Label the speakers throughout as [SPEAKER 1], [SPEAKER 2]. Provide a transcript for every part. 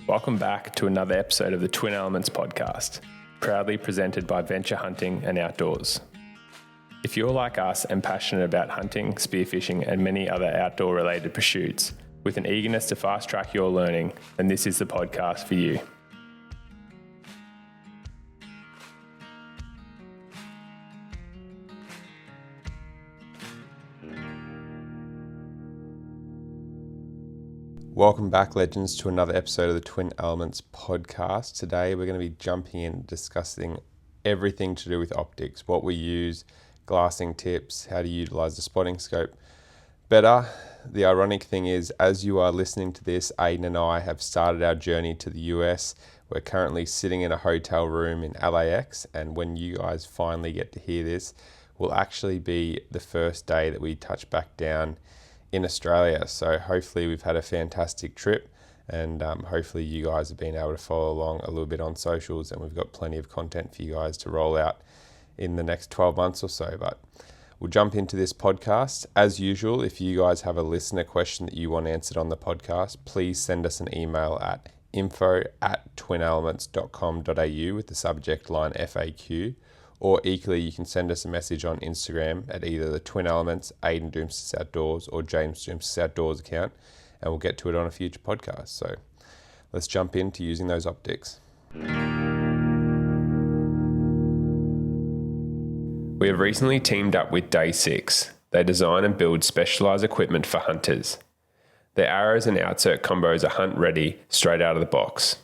[SPEAKER 1] Welcome back to another episode of the Twin Elements podcast, proudly presented by Venture Hunting and Outdoors. If you're like us and passionate about hunting, spearfishing, and many other outdoor-related pursuits, with an eagerness to fast-track your learning, then this is the podcast for you.
[SPEAKER 2] Welcome back, legends, to another episode of the Twin Elements podcast. Today we're going to be jumping in and discussing everything to do with optics, what we use, glassing tips, how to utilize the spotting scope better. The ironic thing is, as you are listening to this, Ayden and I have started our journey to the US. We're currently sitting in a hotel room in LAX, and when you guys finally get to hear this, will actually be the first day that we touch back down in Australia. So hopefully we've had a fantastic trip, and hopefully you guys have been able to follow along a little bit on socials, and we've got plenty of content for you guys to roll out in the next 12 months or so. But we'll jump into this podcast. As usual, if you guys have a listener question that you want answered on the podcast, please send us an email at info@twinelements.com.au with the subject line FAQ. Or equally, you can send us a message on Instagram at either the Twin Elements, Ayden Doumtsis Outdoors, or James Doumtsis Outdoors account, and we'll get to it on a future podcast. So let's jump into using those optics.
[SPEAKER 1] We have recently teamed up with Day 6. They design and build specialised equipment for hunters. Their arrows and outsert combos are hunt ready straight out of the box.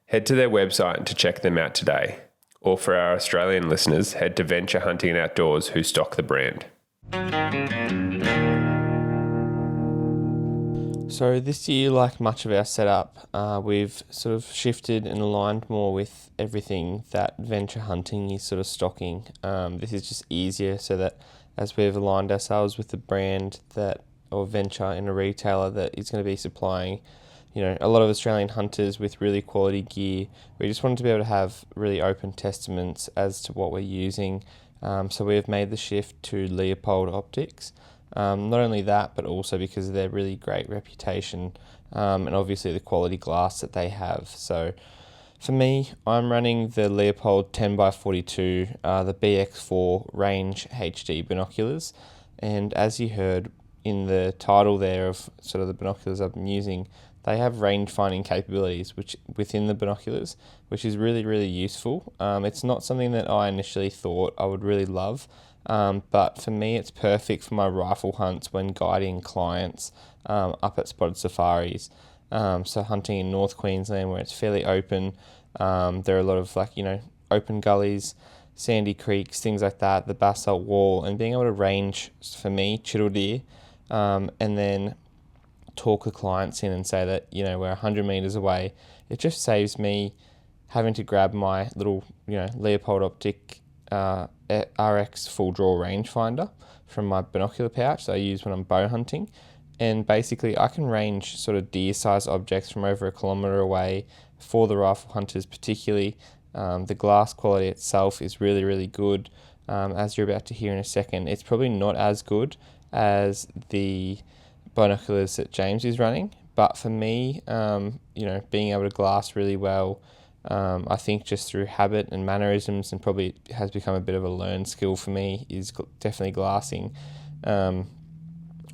[SPEAKER 1] Head to their website to check them out today. Or for our Australian listeners, head to Venture Hunting and Outdoors, who stock the brand.
[SPEAKER 3] So this year, like much of our setup, we've sort of shifted and aligned more with everything that Venture Hunting is sort of stocking. This is just easier, so that as we've aligned ourselves with the brand that, or Venture in a retailer that is going to be supplying, you know, a lot of Australian hunters with really quality gear. We just wanted to be able to have really open testaments as to what we're using. So we have made the shift to Leupold Optics. Not only that, but also because of their really great reputation and obviously the quality glass that they have. So for me, I'm running the Leupold 10x42, the BX4 Range HD binoculars. And as you heard in the title there of sort of the binoculars I've been using, they have range finding capabilities which within the binoculars, which is really, really useful. It's not something that I initially thought I would really love, but for me it's perfect for my rifle hunts when guiding clients up at spotted safaris. So hunting in North Queensland where it's fairly open, there are a lot of open gullies, sandy creeks, things like that, the basalt wall, and being able to range, for me, chital deer, and then talk the clients in and say that, we're 100 meters away. It just saves me having to grab my little, Leupold Optic RX full draw rangefinder from my binocular pouch that I use when I'm bow hunting. And basically I can range sort of deer size objects from over 1 kilometre away for the rifle hunters particularly. The glass quality itself is really, really good. As you're about to hear in a second, it's probably not as good as the binoculars that James is running, but for me, being able to glass really well, I think just through habit and mannerisms, and probably has become a bit of a learned skill for me, is definitely glassing. I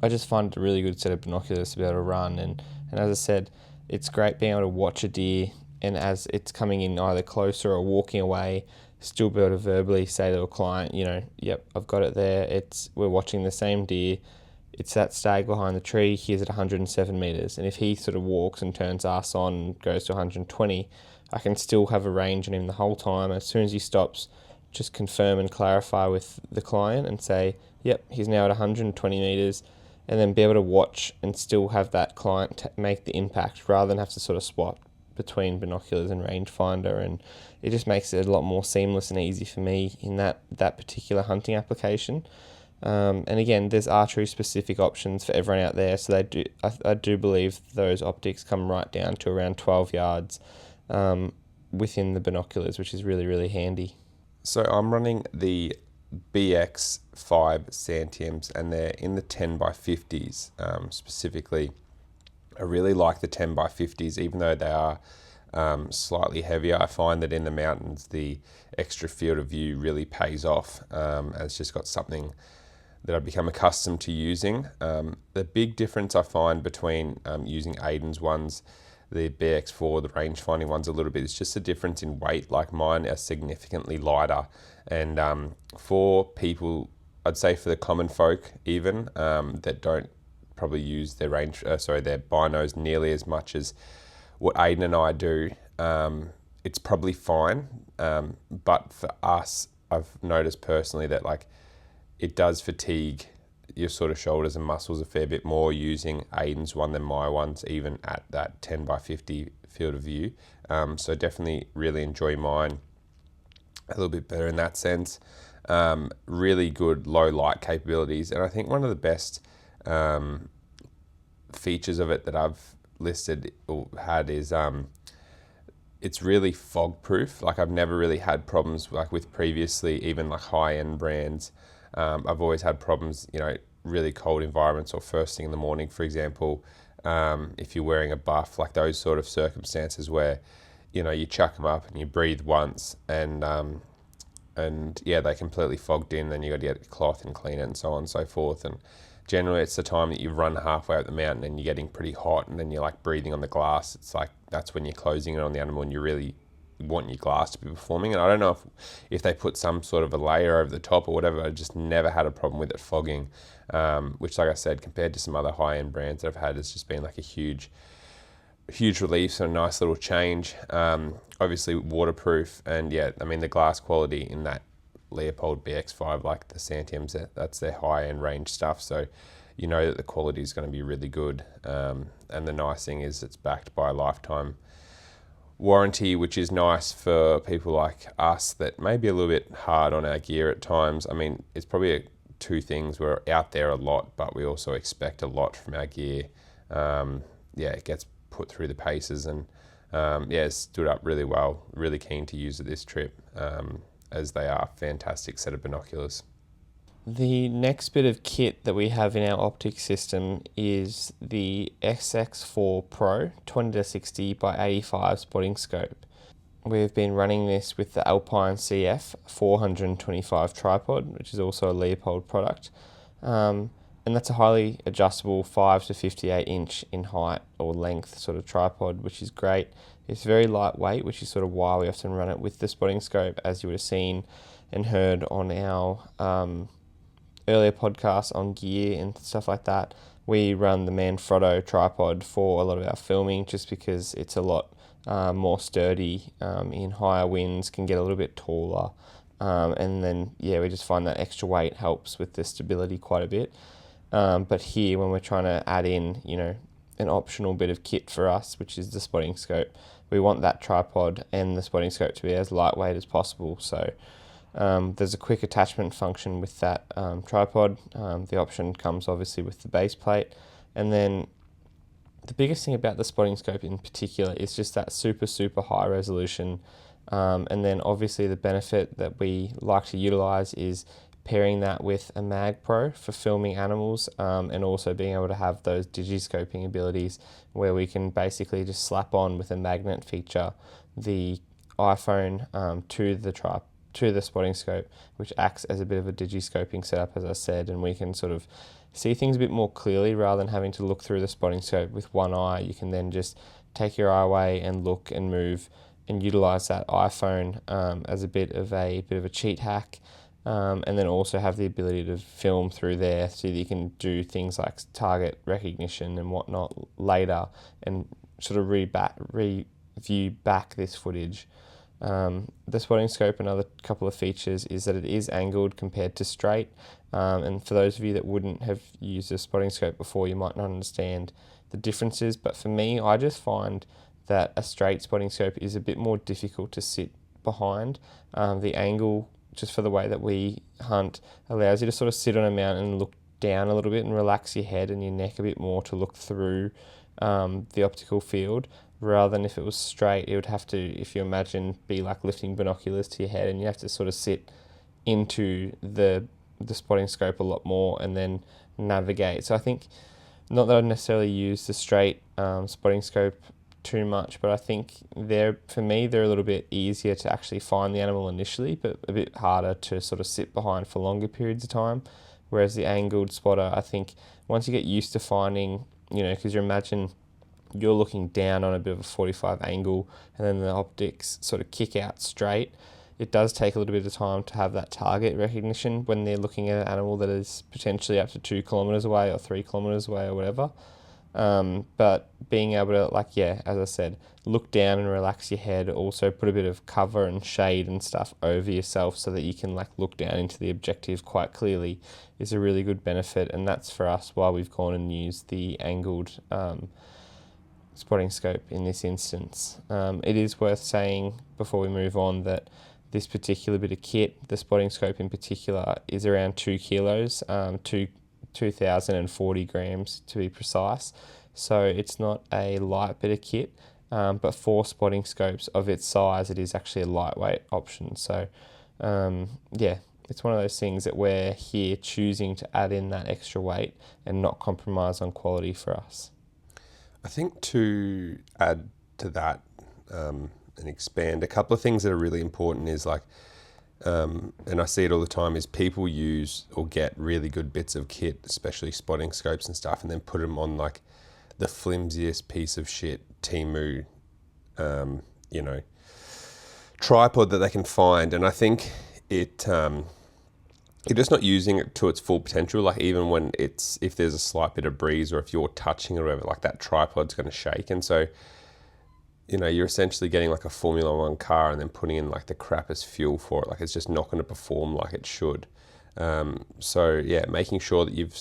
[SPEAKER 3] just find it a really good set of binoculars to be able to run, and as I said, it's great being able to watch a deer, and as it's coming in either closer or walking away, still be able to verbally say to a client, yep, I've got it there, we're watching the same deer, it's that stag behind the tree, he's at 107 metres. And if he sort of walks and turns us on and goes to 120, I can still have a range on him the whole time. As soon as he stops, just confirm and clarify with the client and say, yep, he's now at 120 metres, and then be able to watch and still have that client make the impact rather than have to sort of swap between binoculars and rangefinder. And it just makes it a lot more seamless and easy for me in that particular hunting application. And again, there's archery specific options for everyone out there. So I do believe those optics come right down to around 12 yards within the binoculars, which is really, really handy.
[SPEAKER 2] So I'm running the BX5 Santiums, and they're in the 10x50s specifically. I really like the 10x50s, even though they are slightly heavier. I find that in the mountains, the extra field of view really pays off. And it's just got something that I've become accustomed to using. The big difference I find between using Ayden's ones, the BX4, the range-finding ones a little bit, it's just a difference in weight. Like mine are significantly lighter. And for people, I'd say for the common folk even, that don't probably use their their binos nearly as much as what Ayden and I do, it's probably fine. But for us, I've noticed personally that like it does fatigue your sort of shoulders and muscles a fair bit more using Ayden's one than my ones, even at that 10x50 field of view. So definitely really enjoy mine a little bit better in that sense. Really good low light capabilities. And I think one of the best features of it that I've listed or had is it's really fog proof. Like I've never really had problems like with previously, even like high end brands. I've always had problems, really cold environments or first thing in the morning, for example, if you're wearing a buff, like those sort of circumstances where, you chuck them up and you breathe once and they completely fogged in, then you got to get a cloth and clean it and so on and so forth. And generally it's the time that you run halfway up the mountain and you're getting pretty hot and then you're like breathing on the glass. It's like, that's when you're closing in on the animal and you really want your glass to be performing. And I don't know if they put some sort of a layer over the top or whatever. I just never had a problem with it fogging, which, like I said, compared to some other high-end brands that I've had, has just been like a huge relief and a nice little change. Obviously waterproof, and the glass quality in that Leupold BX5, like the Santiums, that's their high-end range stuff, so you know that the quality is going to be really good. And the nice thing is it's backed by a lifetime warranty, which is nice for people like us that may be a little bit hard on our gear at times. I mean, it's probably two things. We're out there a lot, but we also expect a lot from our gear. It gets put through the paces and it's stood up really well. Really keen to use it this trip, as they are a fantastic set of binoculars.
[SPEAKER 3] The next bit of kit that we have in our optic system is the SX4 Pro 20-60 by 85 spotting scope. We've been running this with the Alpine CF 425 tripod, which is also a Leupold product. And that's a highly adjustable 5 to 58 inch in height or length sort of tripod, which is great. It's very lightweight, which is sort of why we often run it with the spotting scope, as you would have seen and heard on our earlier podcasts on gear and stuff like that. We run the Manfrotto tripod for a lot of our filming just because it's a lot more sturdy in higher winds, can get a little bit taller, and then we just find that extra weight helps with the stability quite a bit. But here, when we're trying to add in an optional bit of kit for us, which is the spotting scope, we want that tripod and the spotting scope to be as lightweight as possible. So there's a quick attachment function with that tripod. The option comes obviously with the base plate. And then the biggest thing about the spotting scope in particular is just that super high resolution. And then obviously the benefit that we like to utilize is pairing that with a Mag Pro for filming animals, and also being able to have those digiscoping abilities where we can basically just slap on with a magnet feature the iPhone to the spotting scope, which acts as a bit of a digiscoping setup, as I said, and we can sort of see things a bit more clearly rather than having to look through the spotting scope with one eye. You can then just take your eye away and look and move and utilize that iPhone as a bit of a cheat hack, and then also have the ability to film through there so that you can do things like target recognition and whatnot later and sort of review back this footage. The spotting scope, another couple of features is that it is angled compared to straight, and for those of you that wouldn't have used a spotting scope before, you might not understand the differences, but for me, I just find that a straight spotting scope is a bit more difficult to sit behind. The angle, just for the way that we hunt, allows you to sort of sit on a mountain and look down a little bit and relax your head and your neck a bit more to look through the optical field, rather than if it was straight, it would have to, if you imagine, be like lifting binoculars to your head, and you have to sort of sit into the spotting scope a lot more and then navigate. So I think Not that I'd necessarily use the straight spotting scope too much, but I think for me they're a little bit easier to actually find the animal initially, but a bit harder to sort of sit behind for longer periods of time. Whereas the angled spotter, I think once you get used to finding, because you imagine you're looking down on a bit of a 45 angle and then the optics sort of kick out straight, it does take a little bit of time to have that target recognition when they're looking at an animal that is potentially up to 2 kilometres away or 3 kilometres away or whatever. But being able to, as I said, look down and relax your head, also put a bit of cover and shade and stuff over yourself so that you can look down into the objective quite clearly is a really good benefit. And that's for us why we've gone and used the angled spotting scope in this instance. It is worth saying before we move on that this particular bit of kit, the spotting scope in particular, is around 2 kilos, 2,040 grams to be precise. So it's not a light bit of kit, but for spotting scopes of its size, it is actually a lightweight option. So it's one of those things that we're here choosing to add in that extra weight and not compromise on quality for us.
[SPEAKER 2] I think to add to that and expand, a couple of things that are really important is and I see it all the time, is people use or get really good bits of kit, especially spotting scopes and stuff, and then put them on the flimsiest piece of shit Temu, tripod that they can find. And I think you're just not using it to its full potential. Even when if there's a slight bit of breeze or if you're touching it or whatever, that tripod's going to shake. And so, you're essentially getting a Formula One car and then putting in the crappiest fuel for it. It's just not going to perform like it should. Making sure that you've,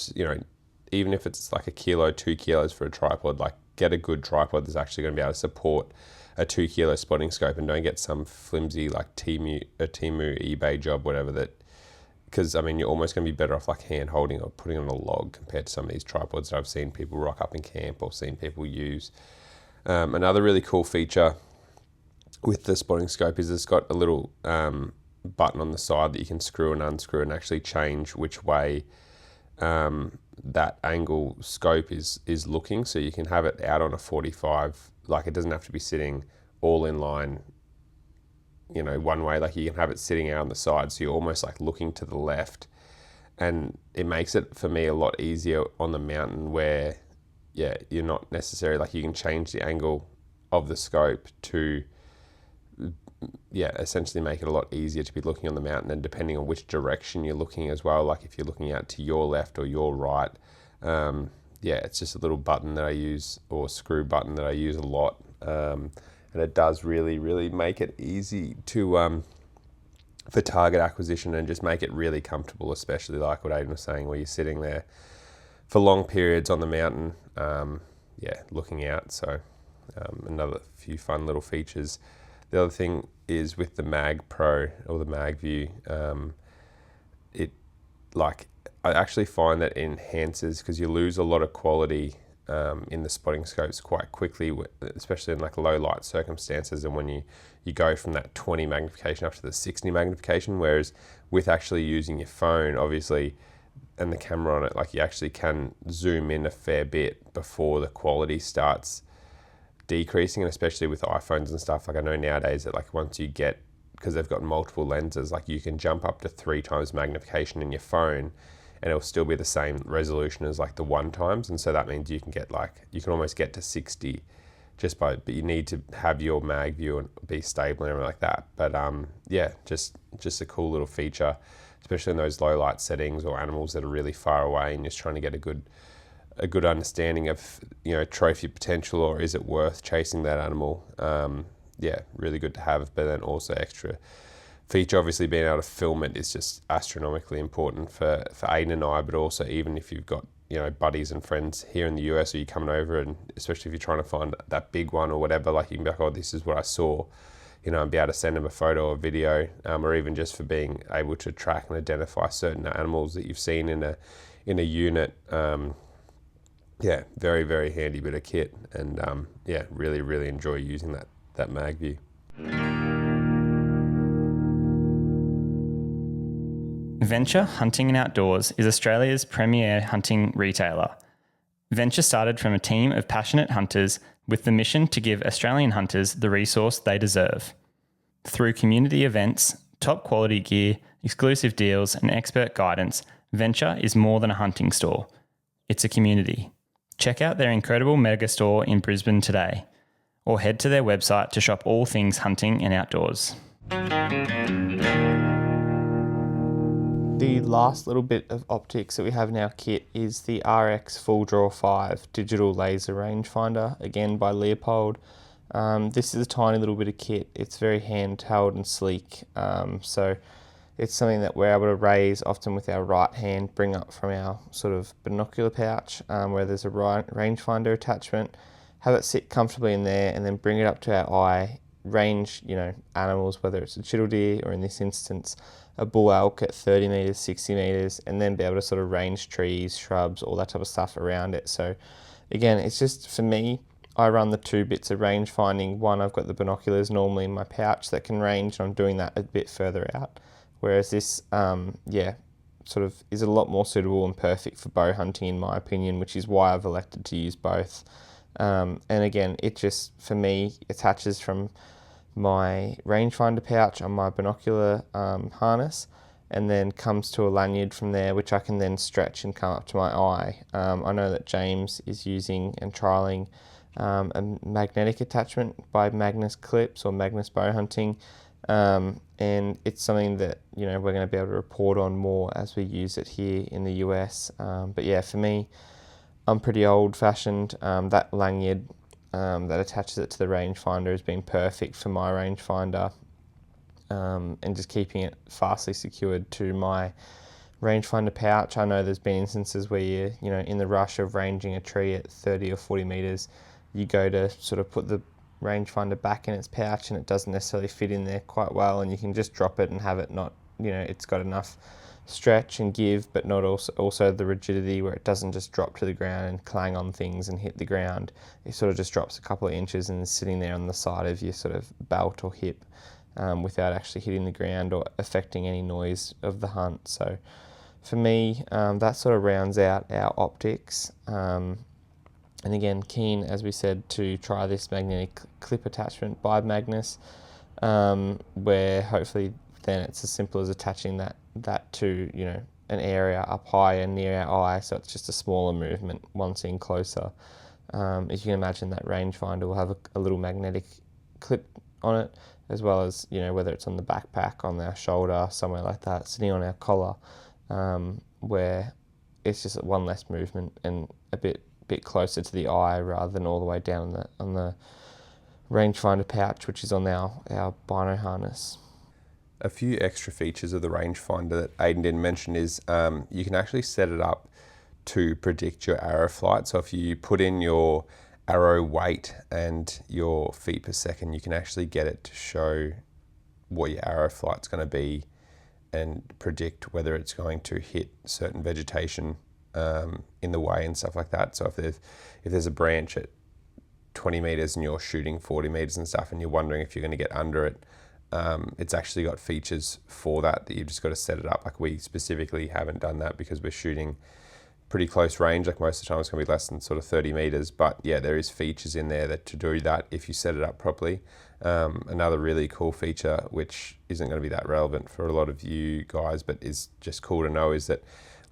[SPEAKER 2] even if it's a kilo, 2 kilos for a tripod, get a good tripod that's actually going to be able to support a 2 kilo spotting scope, and don't get some flimsy Temu eBay job, whatever that. Because you're almost going to be better off hand holding or putting on a log compared to some of these tripods that I've seen people rock up in camp or seen people use. Another really cool feature with the spotting scope is it's got a little button on the side that you can screw and unscrew and actually change which way that angle scope is looking. So you can have it out on a 45, it doesn't have to be sitting all in line, one way. You can have it sitting out on the side, so you're almost looking to the left, and it makes it for me a lot easier on the mountain where you're not necessarily you can change the angle of the scope to essentially make it a lot easier to be looking on the mountain, and depending on which direction you're looking as well, if you're looking out to your left or your right, it's just a little button that I use, or screw button that I use a lot, and it does really, really make it easy to for target acquisition and just make it really comfortable, especially like what Ayden was saying, where you're sitting there for long periods on the mountain, looking out. So another few fun little features. The other thing is with the Mag Pro or the Mag View, I actually find that it enhances, because you lose a lot of quality in the spotting scopes quite quickly, especially in low light circumstances, and when you go from that 20 magnification up to the 60 magnification, whereas with actually using your phone, obviously, and the camera on it, you actually can zoom in a fair bit before the quality starts decreasing. And especially with iPhones and stuff, I know nowadays that once you get, because they've got multiple lenses, you can jump up to 3 times magnification in your phone and it'll still be the same resolution as the 1 times. And so that means you can get you can almost get to 60 but you need to have your mag view and be stable and everything like that. But just a cool little feature, especially in those low light settings or animals that are really far away and just trying to get a good understanding of trophy potential, or is it worth chasing that animal. Really good to have. But then also extra feature, obviously being able to film it is just astronomically important for Ayden and I, but also even if you've got buddies and friends here in the US, or you're coming over, and especially if you're trying to find that big one or whatever, you can be oh, this is what I saw, and be able to send them a photo or video, or even just for being able to track and identify certain animals that you've seen in a unit. Very, very handy bit of kit, and really, really enjoy using that mag view.
[SPEAKER 4] Venture Hunting and Outdoors is Australia's premier hunting retailer. Venture started from a team of passionate hunters with the mission to give Australian hunters the resource they deserve. Through community events, top quality gear, exclusive deals, and expert guidance, Venture is more than a hunting store. It's a community. Check out their incredible mega store in Brisbane today, or head to their website to shop all things hunting and outdoors.
[SPEAKER 3] The last little bit of optics that we have in our kit is the RX Full Draw 5 digital laser rangefinder, again by Leupold. This is a tiny little bit of kit. It's very handheld and sleek, so it's something that we're able to raise often with our right hand, bring up from our sort of binocular pouch where there's a rangefinder attachment, have it sit comfortably in there, and then bring it up to our eye, range animals, whether it's a chital deer or in this instance a bull elk at 30 metres, 60 metres, and then be able to sort of range trees, shrubs, all that type of stuff around it. So again, it's just, for me, I run the two bits of range finding. One, I've got the binoculars normally in my pouch that can range, and I'm doing that a bit further out. Whereas this, sort of is a lot more suitable and perfect for bow hunting in my opinion, which is why I've elected to use both. And again, it just, for me, attaches from my rangefinder pouch on my binocular harness, and then comes to a lanyard from there, which I can then stretch and come up to my eye. I know that James is using and trialling a magnetic attachment by Magnus Clips or Magnus Bow Hunting, and it's something that we're going to be able to report on more as we use it here in the US. But yeah, for me, I'm pretty old-fashioned. That lanyard that attaches it to the rangefinder has been perfect for my rangefinder, and just keeping it fastly secured to my rangefinder pouch. I know there's been instances where you're in the rush of ranging a tree at 30 or 40 metres, you go to sort of put the rangefinder back in its pouch and it doesn't necessarily fit in there quite well, and you can just drop it and have it not, it's got enough stretch and give, but not also the rigidity where it doesn't just drop to the ground and clang on things and hit the ground. It sort of just drops a couple of inches and is sitting there on the side of your sort of belt or hip, without actually hitting the ground or affecting any noise of the hunt. So for me, that sort of rounds out our optics. And again, keen, as we said, to try this magnetic clip attachment by Magnus, where hopefully then it's as simple as attaching that to an area up high and near our eye, so it's just a smaller movement once in closer. As you can imagine, that rangefinder will have a little magnetic clip on it, as well as whether it's on the backpack, on our shoulder, somewhere like that, sitting on our collar, where it's just one less movement and a bit closer to the eye rather than all the way down on the rangefinder pouch, which is on our bino harness.
[SPEAKER 2] A few extra features of the rangefinder that Ayden didn't mention is you can actually set it up to predict your arrow flight. So if you put in your arrow weight and your feet per second, you can actually get it to show what your arrow flight's going to be and predict whether it's going to hit certain vegetation in the way and stuff like that. So if there's a branch at 20 meters and you're shooting 40 meters and stuff, and you're wondering if you're going to get under it, it's actually got features for that you've just got to set it up. Like, we specifically haven't done that because we're shooting pretty close range. Like, most of the time it's going to be less than sort of 30 meters, but yeah, there is features in there that to do that if you set it up properly. Another really cool feature, which isn't going to be that relevant for a lot of you guys, but is just cool to know, is that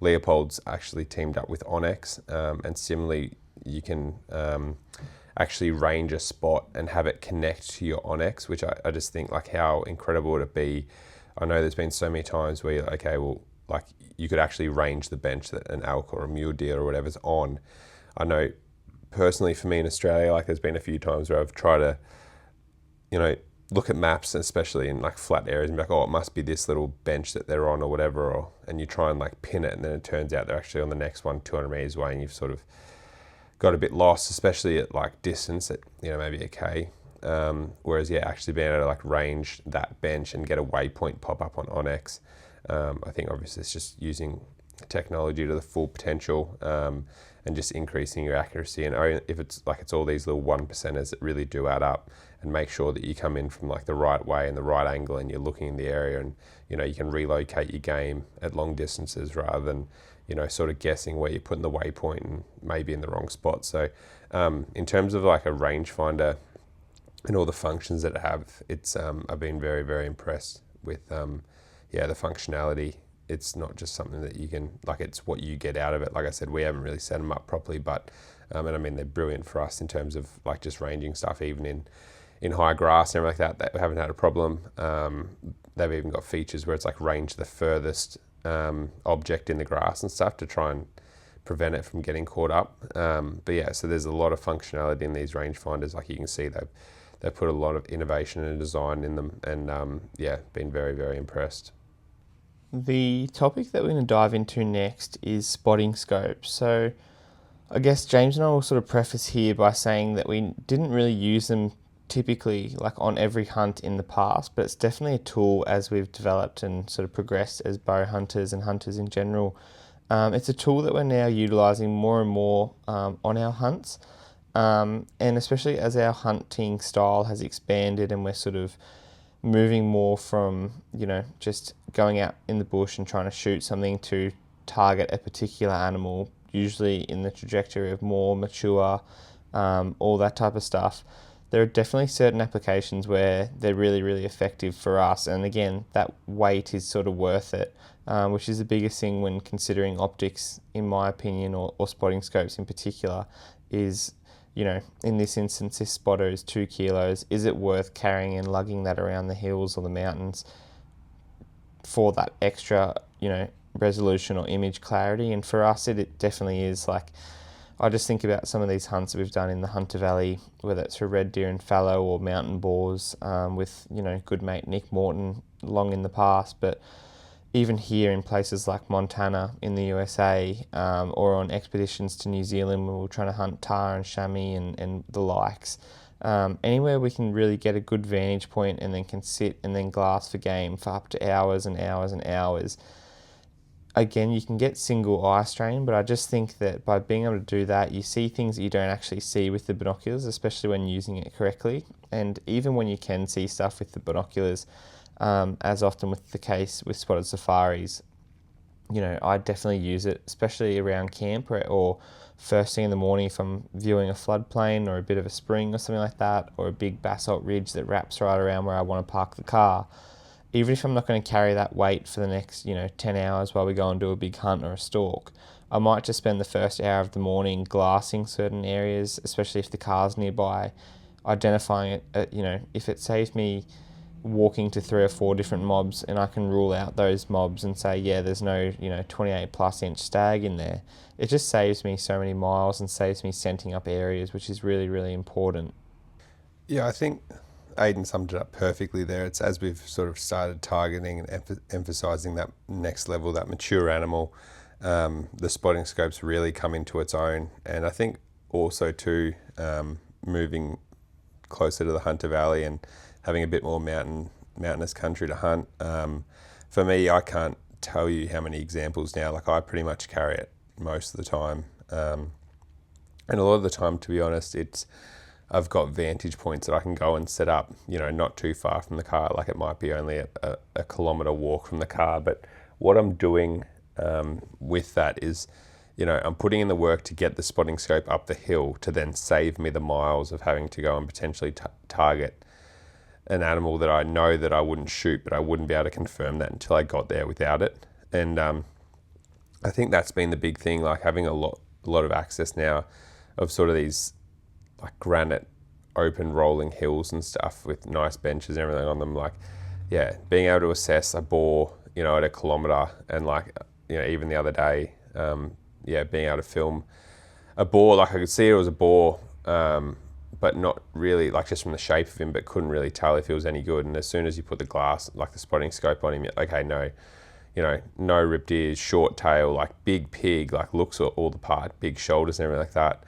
[SPEAKER 2] Leupold's actually teamed up with Onyx, and similarly you can actually range a spot and have it connect to your Onyx, which I just think, like, how incredible would it be? I know there's been so many times where you're okay, well, like, you could actually range the bench that an elk or a mule deer or whatever's on. I know personally for me in Australia, like, there's been a few times where I've tried to, look at maps, especially in like flat areas, and be like, oh, it must be this little bench that they're on or whatever, and you try and like pin it, and then it turns out they're actually on the next one 200 meters away, and you've sort of got a bit lost, especially at like distance at maybe a K. Whereas actually being able to like range that bench and get a waypoint pop up on Onyx, I think obviously it's just using technology to the full potential, and just increasing your accuracy. And if it's all these little 1%ers that really do add up, and make sure that you come in from like the right way and the right angle, and you're looking in the area, and you can relocate your game at long distances rather than sort of guessing where you're putting the waypoint and maybe in the wrong spot. So in terms of like a rangefinder and all the functions that it have, it's I've been very, very impressed with the functionality. It's not just something that you can, like, it's what you get out of it. Like I said, we haven't really set them up properly, but and I mean, they're brilliant for us in terms of like just ranging stuff, even in high grass and everything like that. They haven't had a problem. They've even got features where it's like range the furthest object in the grass and stuff to try and prevent it from getting caught up. But yeah, so there's a lot of functionality in these rangefinders. Like you can see, they've put a lot of innovation and design in them, and been very, very impressed.
[SPEAKER 3] The topic that we're going to dive into next is spotting scopes. So I guess James and I will sort of preface here by saying that we didn't really use them typically like on every hunt in the past, but it's definitely a tool as we've developed and sort of progressed as bow hunters and hunters in general. It's a tool that we're now utilising more and more on our hunts, and especially as our hunting style has expanded and we're sort of moving more from, just going out in the bush and trying to shoot something to target a particular animal, usually in the trajectory of more mature, all that type of stuff. There are definitely certain applications where they're really, really effective for us. And again, that weight is sort of worth it, which is the biggest thing when considering optics, in my opinion, or spotting scopes in particular, is, in this instance, this spotter is 2 kilos. Is it worth carrying and lugging that around the hills or the mountains for that extra, resolution or image clarity? And for us, it definitely is. Like, I just think about some of these hunts that we've done in the Hunter Valley, whether it's for red deer and fallow or mountain boars, with, good mate Nick Morton long in the past, but even here in places like Montana in the USA, or on expeditions to New Zealand when we're trying to hunt tar and chamois and the likes, anywhere we can really get a good vantage point and then can sit and then glass for game for up to hours and hours and hours. Again, you can get single eye strain, but I just think that by being able to do that, you see things that you don't actually see with the binoculars, especially when using it correctly. And even when you can see stuff with the binoculars, as often with the case with spotted safaris, I definitely use it, especially around camp or first thing in the morning if I'm viewing a floodplain or a bit of a spring or something like that, or a big basalt ridge that wraps right around where I want to park the car. Even if I'm not going to carry that weight for the next, 10 hours while we go and do a big hunt or a stalk, I might just spend the first hour of the morning glassing certain areas, especially if the car's nearby, identifying it, if it saves me walking to 3 or 4 different mobs and I can rule out those mobs and say, yeah, there's no, 28 plus inch stag in there. It just saves me so many miles and saves me scenting up areas, which is really, really important.
[SPEAKER 2] Yeah, I think Ayden summed it up perfectly there. It's as we've sort of started targeting and emphasising that next level, that mature animal, the spotting scopes really come into its own. And I think also too, moving closer to the Hunter Valley and having a bit more mountainous country to hunt. For me, I can't tell you how many examples now. Like, I pretty much carry it most of the time. And a lot of the time, to be honest, I've got vantage points that I can go and set up, not too far from the car. Like, it might be only a kilometre walk from the car. But what I'm doing with that is, I'm putting in the work to get the spotting scope up the hill to then save me the miles of having to go and potentially target an animal that I know that I wouldn't shoot, but I wouldn't be able to confirm that until I got there without it. And I think that's been the big thing, like having a lot of access now of sort of these like granite open rolling hills and stuff with nice benches and everything on them. Like, yeah, being able to assess a boar, at a kilometre, and like, even the other day, being able to film a boar, like I could see it was a boar, but not really, like just from the shape of him, but couldn't really tell if he was any good. And as soon as you put the glass, like the spotting scope on him, you're like, okay, no, no ripped ears, short tail, like big pig, like looks all the part, big shoulders and everything like that.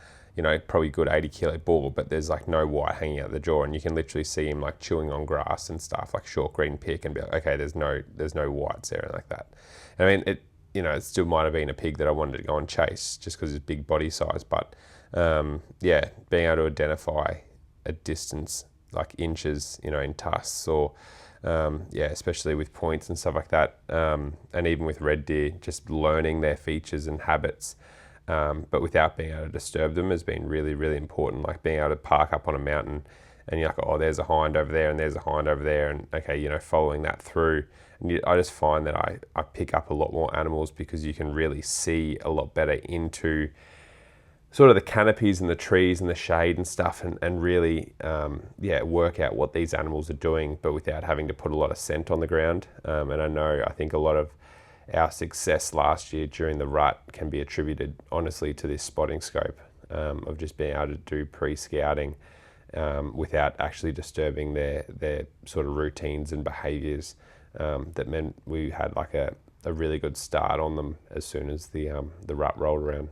[SPEAKER 2] Probably good 80 kilo boar, but there's like no white hanging out the jaw, and you can literally see him like chewing on grass and stuff, like short green pick, and be like, okay, there's no whites there and like that. And I mean, it still might have been a pig that I wanted to go and chase just because of his big body size, but being able to identify a distance like inches, in tusks or Especially with points and stuff like that, and even with red deer, just learning their features and habits, but without being able to disturb them has been really, really important. Like being able to park up on a mountain and you're like, oh, there's a hind over there and there's a hind over there, and okay, following that through. And I just find that I pick up a lot more animals because you can really see a lot better into sort of the canopies and the trees and the shade and stuff, and really, work out what these animals are doing, but without having to put a lot of scent on the ground. And I think a lot of our success last year during the rut can be attributed, honestly, to this spotting scope, of just being able to do pre-scouting without actually disturbing their sort of routines and behaviours. That meant we had like a really good start on them as soon as the rut rolled around.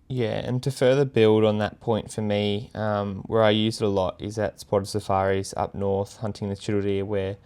[SPEAKER 3] Yeah, and to further build on that point for me, where I use it a lot is at spotted safaris up north, hunting the chital deer, where,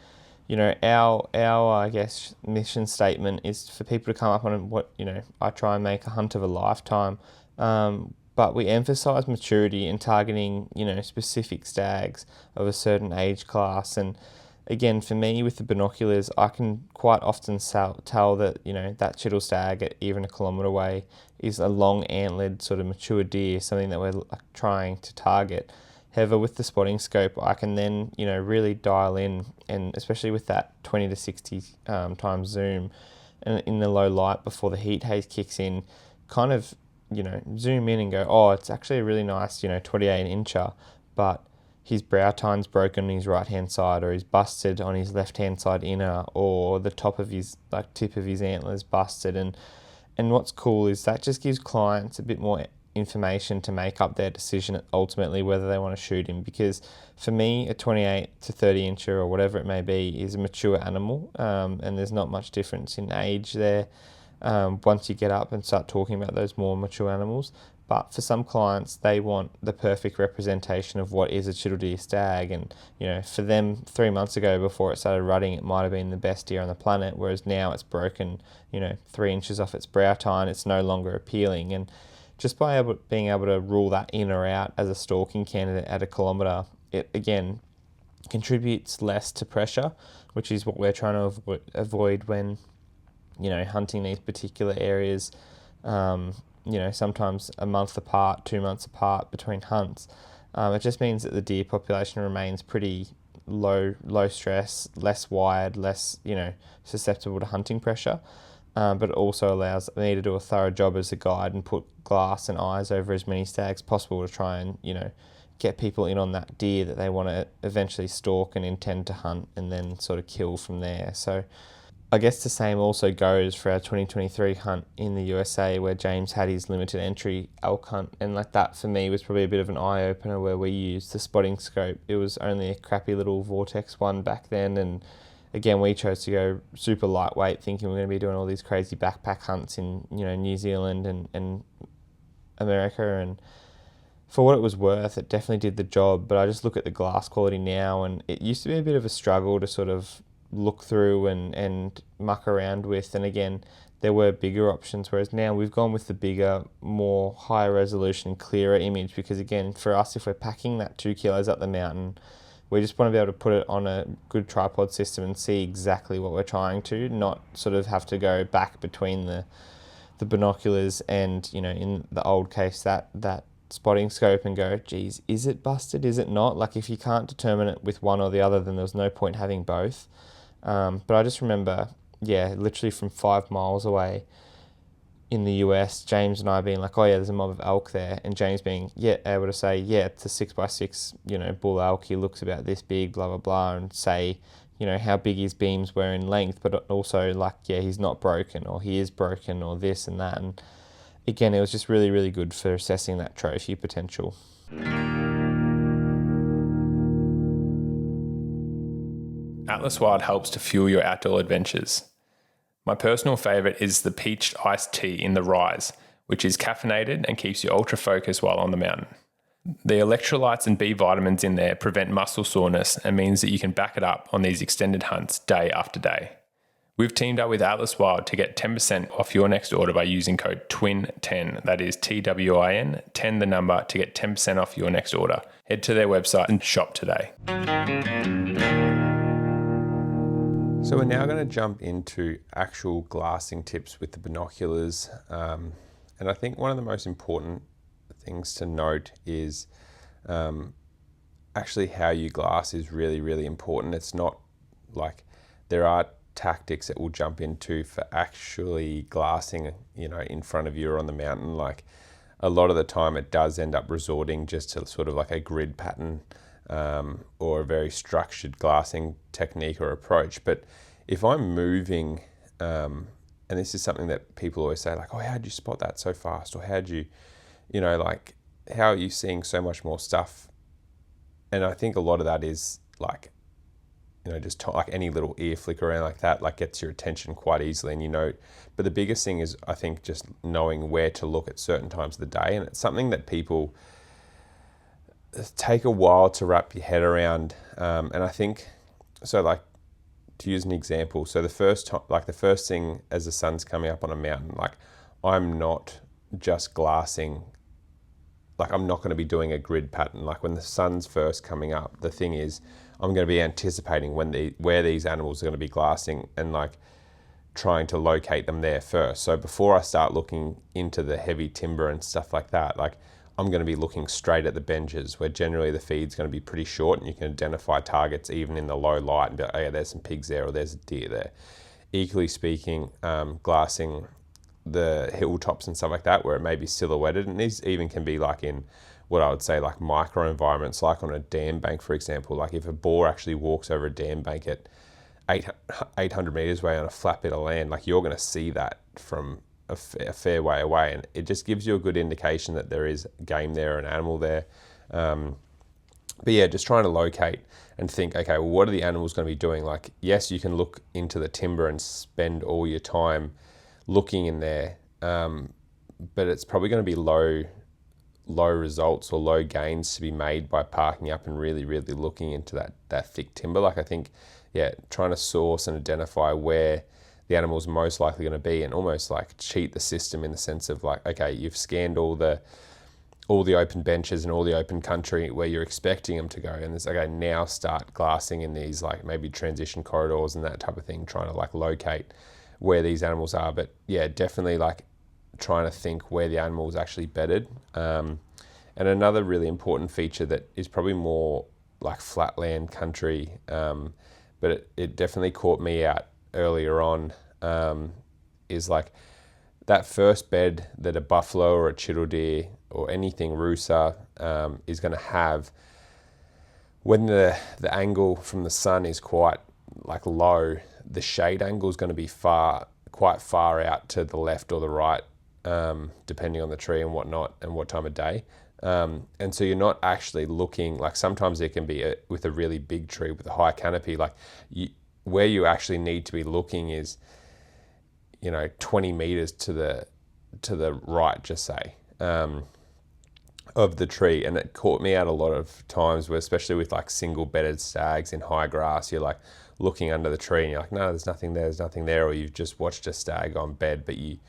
[SPEAKER 3] our I guess mission statement is for people to come up on what, I try and make a hunt of a lifetime. But we emphasise maturity and targeting, specific stags of a certain age class. And again, for me with the binoculars, I can quite often tell that, that chital stag at even a kilometre away is a long antlered sort of mature deer, something that we're trying to target. However, with the spotting scope, I can then, really dial in, and especially with that 20 to 60 times zoom and in the low light before the heat haze kicks in, kind of, zoom in and go, oh, it's actually a really nice, 28 incher, but his brow tine's broken on his right hand side, or he's busted on his left hand side inner, or the top of his tip of his antlers busted. And what's cool is that just gives clients a bit more information to make up their decision ultimately whether they want to shoot him. Because for me, a 28 to 30 incher or whatever it may be is a mature animal, and there's not much difference in age there once you get up and start talking about those more mature animals. But for some clients, they want the perfect representation of what is a chital deer stag. And, for them 3 months ago before it started rutting, it might have been the best deer on the planet, whereas now it's broken, 3 inches off its brow tine, it's no longer appealing. And just by being able to rule that in or out as a stalking candidate at a kilometre, it, again, contributes less to pressure, which is what we're trying to avoid when, hunting these particular areas, sometimes a month apart, 2 months apart between hunts. It just means that the deer population remains pretty low stress, less wired, less, susceptible to hunting pressure. But it also allows me to do a thorough job as a guide and put glass and eyes over as many stags possible to try and, get people in on that deer that they want to eventually stalk and intend to hunt and then sort of kill from there. So I guess the same also goes for our 2023 hunt in the USA, where James had his limited entry elk hunt. And that for me was probably a bit of an eye-opener, where we used the spotting scope. It was only a crappy little Vortex one back then, and again, we chose to go super lightweight, thinking we're going to be doing all these crazy backpack hunts in, New Zealand and America. And for what it was worth, it definitely did the job. But I just look at the glass quality now, and it used to be a bit of a struggle to sort of look through and muck around with. And again, there were bigger options, whereas now we've gone with the bigger, more higher resolution, clearer image. Because again, for us, if we're packing that 2 kilos up the mountain, we just want to be able to put it on a good tripod system and see exactly what we're trying to, not sort of have to go back between the binoculars and, in the old case, that spotting scope and go, geez, is it busted? Is it not? Like, if you can't determine it with one or the other, then there's no point having both. But I just remember, literally from 5 miles away in the US, James and I being like, oh yeah, there's a mob of elk there. And James being, able to say, it's a 6x6, bull elk. He looks about this big, blah, blah, blah. And say, how big his beams were in length, but also he's not broken, or he is broken, or this and that. And again, it was just really, really good for assessing that trophy potential.
[SPEAKER 1] Atlas Wild helps to fuel your outdoor adventures. My personal favourite is the peached iced tea in the Rise, which is caffeinated and keeps you ultra focused while on the mountain. The electrolytes and B vitamins in there prevent muscle soreness and means that you can back it up on these extended hunts day after day. We've teamed up with Atlas Wild to get 10% off your next order by using code TWIN10, that is TWIN, 10 the number, to get 10% off your next order. Head to their website and shop today.
[SPEAKER 2] So we're now going to jump into actual glassing tips with the binoculars. And I think one of the most important things to note is actually how you glass is really, really important. It's not like there are tactics that we'll jump into for actually glassing, in front of you or on the mountain. Like a lot of the time it does end up resorting just to sort of like a grid pattern or a very structured glassing technique or approach. But if I'm moving, and this is something that people always say, like, oh, how'd you spot that so fast? Or how'd you, how are you seeing so much more stuff? And I think a lot of that is like, just like any little ear flick around like that, like gets your attention quite easily. And but the biggest thing is, I think, just knowing where to look at certain times of the day. And it's something that people take a while to wrap your head around. And I think, so like, to use an example, so the first thing as the sun's coming up on a mountain, like I'm not just glassing, like I'm not going to be doing a grid pattern. Like when the sun's first coming up, the thing is I'm going to be anticipating where these animals are going to be glassing and like trying to locate them there first. So before I start looking into the heavy timber and stuff like that, like I'm going to be looking straight at the benches where generally the feed's going to be pretty short and you can identify targets even in the low light and be like, oh yeah, there's some pigs there or there's a deer there. Equally speaking, glassing the hilltops and stuff like that where it may be silhouetted, and these even can be like in what I would say like micro environments, like on a dam bank, for example. Like if a boar actually walks over a dam bank at 800 meters away on a flat bit of land, like you're going to see that from a fair way away, and it just gives you a good indication that there is game there, an animal there. But yeah, just trying to locate and think, okay, well, what are the animals going to be doing? Like, yes, you can look into the timber and spend all your time looking in there, but it's probably going to be low results or low gains to be made by parking up and really, really looking into that thick timber. Like I think, yeah, trying to source and identify where the animal's most likely going to be and almost like cheat the system in the sense of like, okay, you've scanned all the open benches and all the open country where you're expecting them to go, and it's okay, now start glassing in these like maybe transition corridors and that type of thing, trying to like locate where these animals are. But yeah, definitely like trying to think where the animal's actually bedded. And another really important feature that is probably more like flatland country, but it definitely caught me out earlier on, is like that first bed that a buffalo or a chital deer or anything rusa is going to have when the angle from the sun is quite like low. The shade angle is going to be quite far out to the left or the right, depending on the tree and whatnot and what time of day. And so you're not actually looking, like sometimes there can be with a really big tree with a high canopy, like where you actually need to be looking is, 20 meters to the right, just say, of the tree. And it caught me out a lot of times where, especially with like single bedded stags in high grass, you're like looking under the tree and you're like, no, there's nothing there. Or you've just watched a stag on bed, but you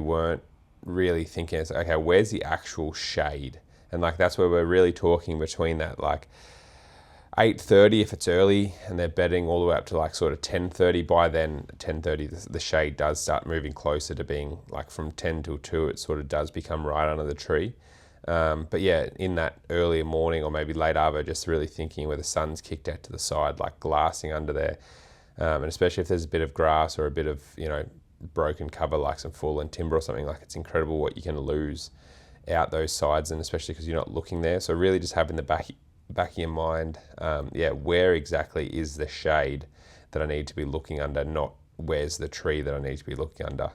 [SPEAKER 2] weren't really thinking, it's okay, where's the actual shade? And like, that's where we're really talking between that, like 8:30 if it's early and they're bedding all the way up to like sort of 10:30. By then 10:30 the shade does start moving closer to being like from 10 till 2, it sort of does become right under the tree. But yeah, in that earlier morning or maybe late arvo, just really thinking where the sun's kicked out to the side, like glassing under there. And especially if there's a bit of grass or a bit of, broken cover, like some fallen timber or something, like it's incredible what you can lose out those sides, and especially because you're not looking there. So really just having the back of your mind, where exactly is the shade that I need to be looking under, not where's the tree that I need to be looking under.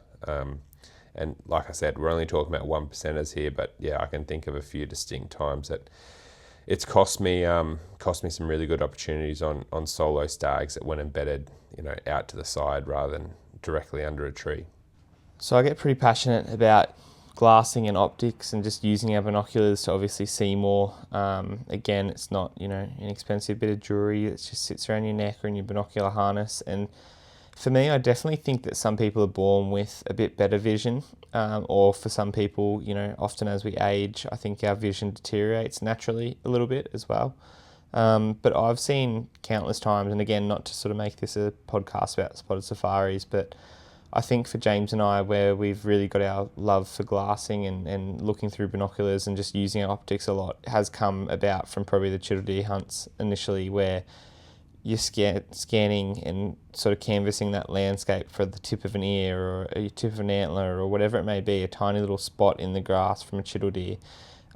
[SPEAKER 2] And like I said, we're only talking about 1%ers here, but yeah, I can think of a few distinct times that it's cost me some really good opportunities on solo stags that went embedded, out to the side rather than directly under a tree.
[SPEAKER 3] So I get pretty passionate about glassing and optics and just using our binoculars to obviously see more. Again, it's not, an expensive bit of jewelry. It just sits around your neck or in your binocular harness. And for me, I definitely think that some people are born with a bit better vision, or for some people, often as we age, I think our vision deteriorates naturally a little bit as well. But I've seen countless times, and again, not to sort of make this a podcast about spotted safaris, but I think for James and I, where we've really got our love for glassing and looking through binoculars and just using our optics a lot, has come about from probably the chital deer hunts initially, where you're scanning and sort of canvassing that landscape for the tip of an ear or a tip of an antler or whatever it may be, a tiny little spot in the grass from a chital deer.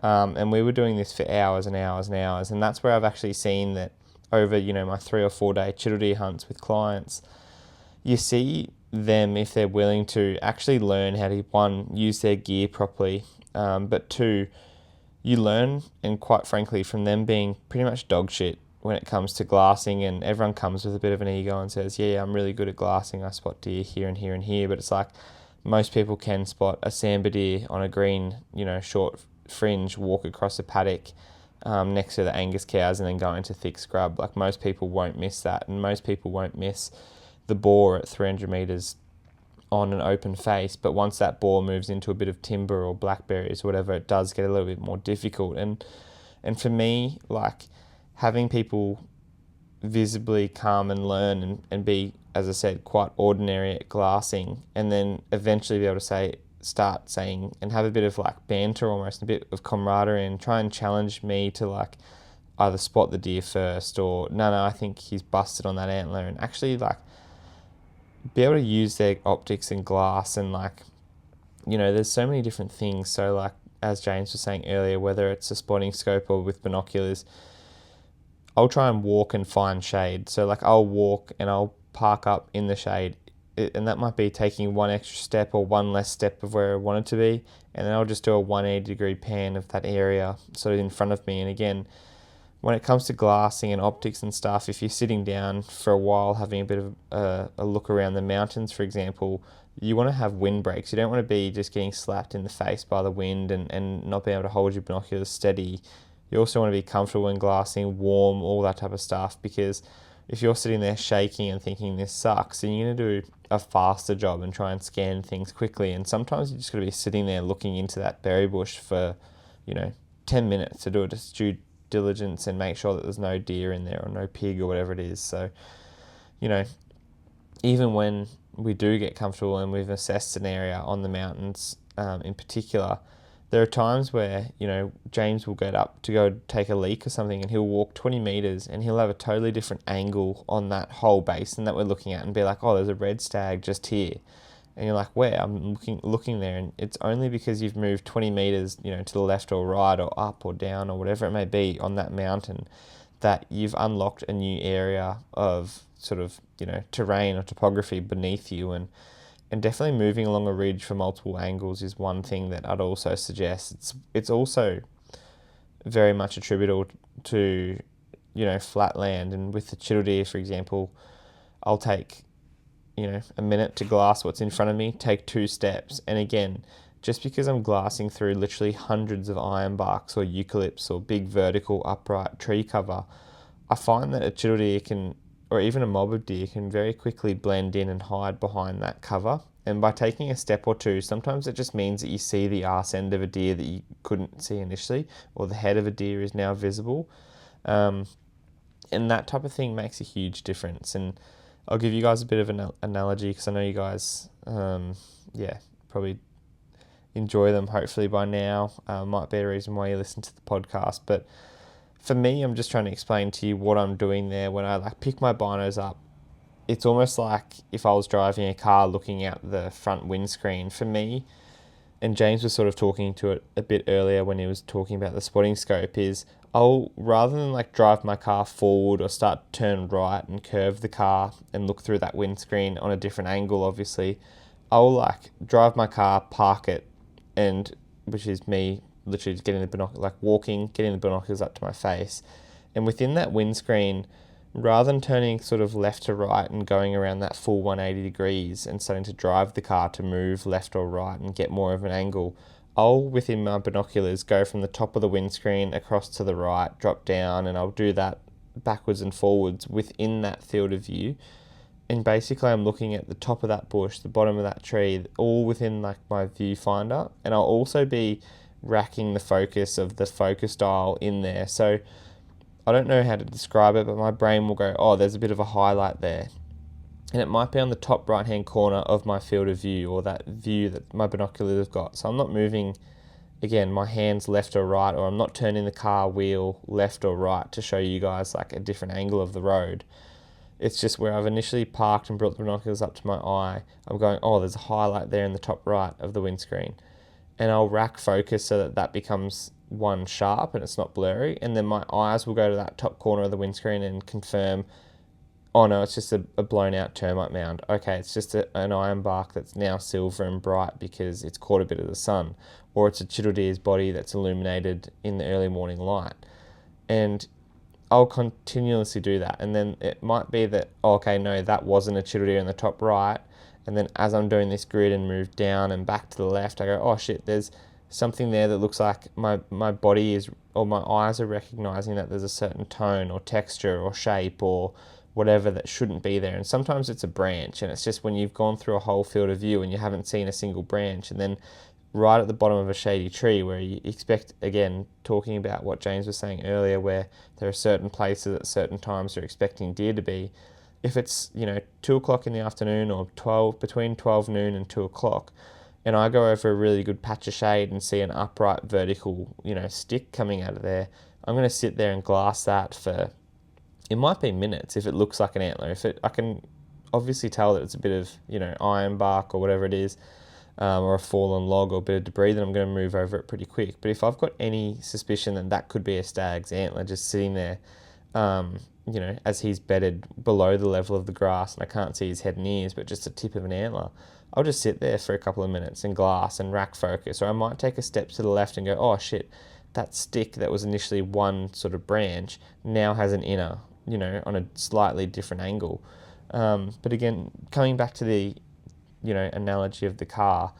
[SPEAKER 3] And we were doing this for hours and hours and hours, and that's where I've actually seen that over, my 3 or 4 day chital deer hunts with clients, you see them, if they're willing to actually learn how to, one, use their gear properly, but two, you learn, and quite frankly, from them being pretty much dog shit when it comes to glassing, and everyone comes with a bit of an ego and says, yeah, I'm really good at glassing, I spot deer here and here and here, but it's like most people can spot a sambar deer on a green, short fringe, walk across a paddock next to the Angus cows and then go into thick scrub. Like, most people won't miss that, and most people won't miss the boar at 300 metres on an open face, but once that boar moves into a bit of timber or blackberries or whatever, it does get a little bit more difficult. And for me, like, having people visibly come and learn and be, as I said, quite ordinary at glassing, and then eventually be able to start saying and have a bit of like banter, almost a bit of camaraderie, and try and challenge me to like either spot the deer first or no, I think he's busted on that antler, and actually like be able to use their optics and glass, and like, there's so many different things. So like, as James was saying earlier, whether it's a spotting scope or with binoculars, I'll try and walk and find shade. So like, I'll walk and I'll park up in the shade, and that might be taking one extra step or one less step of where I want it to be, and then I'll just do a 180-degree pan of that area sort of in front of me. And again, when it comes to glassing and optics and stuff, if you're sitting down for a while having a bit of a look around the mountains, for example, you want to have wind breaks. You don't want to be just getting slapped in the face by the wind and not being able to hold your binoculars steady. You also want to be comfortable in glassing, warm, all that type of stuff, because if you're sitting there shaking and thinking this sucks, then you're going to do a faster job and try and scan things quickly. And sometimes you just got to be sitting there looking into that berry bush for, 10 minutes to do a due diligence and make sure that there's no deer in there or no pig or whatever it is. So, even when we do get comfortable and we've assessed an area on the mountains in particular, there are times where, James will get up to go take a leak or something, and he'll walk 20 metres and he'll have a totally different angle on that whole basin that we're looking at and be like, oh, there's a red stag just here. And you're like, where? I'm looking there, and it's only because you've moved 20 metres, to the left or right or up or down or whatever it may be on that mountain, that you've unlocked a new area of sort of, terrain or topography beneath you. And definitely moving along a ridge for multiple angles is one thing that I'd also suggest. It's also very much attributable to, flat land. And with the chital deer, for example, I'll take, a minute to glass what's in front of me, take 2 steps. And again, just because I'm glassing through literally hundreds of ironbarks or eucalypts or big vertical upright tree cover, I find that a chital deer can, or even a mob of deer, can very quickly blend in and hide behind that cover. And by taking a step or two, sometimes it just means that you see the arse end of a deer that you couldn't see initially, or the head of a deer is now visible. And that type of thing makes a huge difference. And I'll give you guys a bit of an analogy, because I know you guys, probably enjoy them hopefully by now. Might be a reason why you listen to the podcast. But for me, I'm just trying to explain to you what I'm doing there. When I pick my binos up, it's almost like if I was driving a car looking out the front windscreen. For me, and James was sort of talking to it a bit earlier when he was talking about the spotting scope, is I'll, rather than drive my car forward or start to turn right and curve the car and look through that windscreen on a different angle, obviously, I'll drive my car, park it, and which is me literally just getting the getting the binoculars up to my face. And within that windscreen, rather than turning sort of left to right and going around that full 180 degrees and starting to drive the car to move left or right and get more of an angle, I'll, within my binoculars, go from the top of the windscreen across to the right, drop down, and I'll do that backwards and forwards within that field of view. And basically I'm looking at the top of that bush, the bottom of that tree, all within my viewfinder. And I'll also be racking the focus of the focus dial in there. So I don't know how to describe it, but my brain will go, oh, there's a bit of a highlight there. And it might be on the top right-hand corner of my field of view, or that view that my binoculars have got. So I'm not moving, again, my hands left or right, or I'm not turning the car wheel left or right to show you guys like a different angle of the road. It's just where I've initially parked and brought the binoculars up to my eye. I'm going, oh, there's a highlight there in the top right of the windscreen. And I'll rack focus so that becomes one sharp and it's not blurry. And then my eyes will go to that top corner of the windscreen and confirm, oh no, it's just a blown out termite mound. Okay, it's just an iron bark that's now silver and bright because it's caught a bit of the sun. Or it's a chital deer's body that's illuminated in the early morning light. And I'll continuously do that. And then it might be that, oh, okay, no, that wasn't a chital deer in the top right. And then as I'm doing this grid and move down and back to the left, I go, oh shit, there's something there that looks like my body is, or my eyes are recognizing that there's a certain tone or texture or shape or whatever that shouldn't be there. And sometimes it's a branch, and it's just when you've gone through a whole field of view and you haven't seen a single branch, and then right at the bottom of a shady tree where you expect, again, talking about what James was saying earlier, where there are certain places at certain times you're expecting deer to be. If it's, 2 o'clock in the afternoon or between 12 noon and 2 o'clock, and I go over a really good patch of shade and see an upright vertical, stick coming out of there, I'm going to sit there and glass that for, it might be minutes if it looks like an antler. I can obviously tell that it's a bit of, iron bark or whatever it is, or a fallen log or a bit of debris, then I'm going to move over it pretty quick. But if I've got any suspicion that that could be a stag's antler just sitting there, as he's bedded below the level of the grass and I can't see his head and ears, but just a tip of an antler, I'll just sit there for a couple of minutes and glass and rack focus. Or I might take a step to the left and go, oh shit, that stick that was initially one sort of branch now has an inner, on a slightly different angle. But again, coming back to the analogy of the car,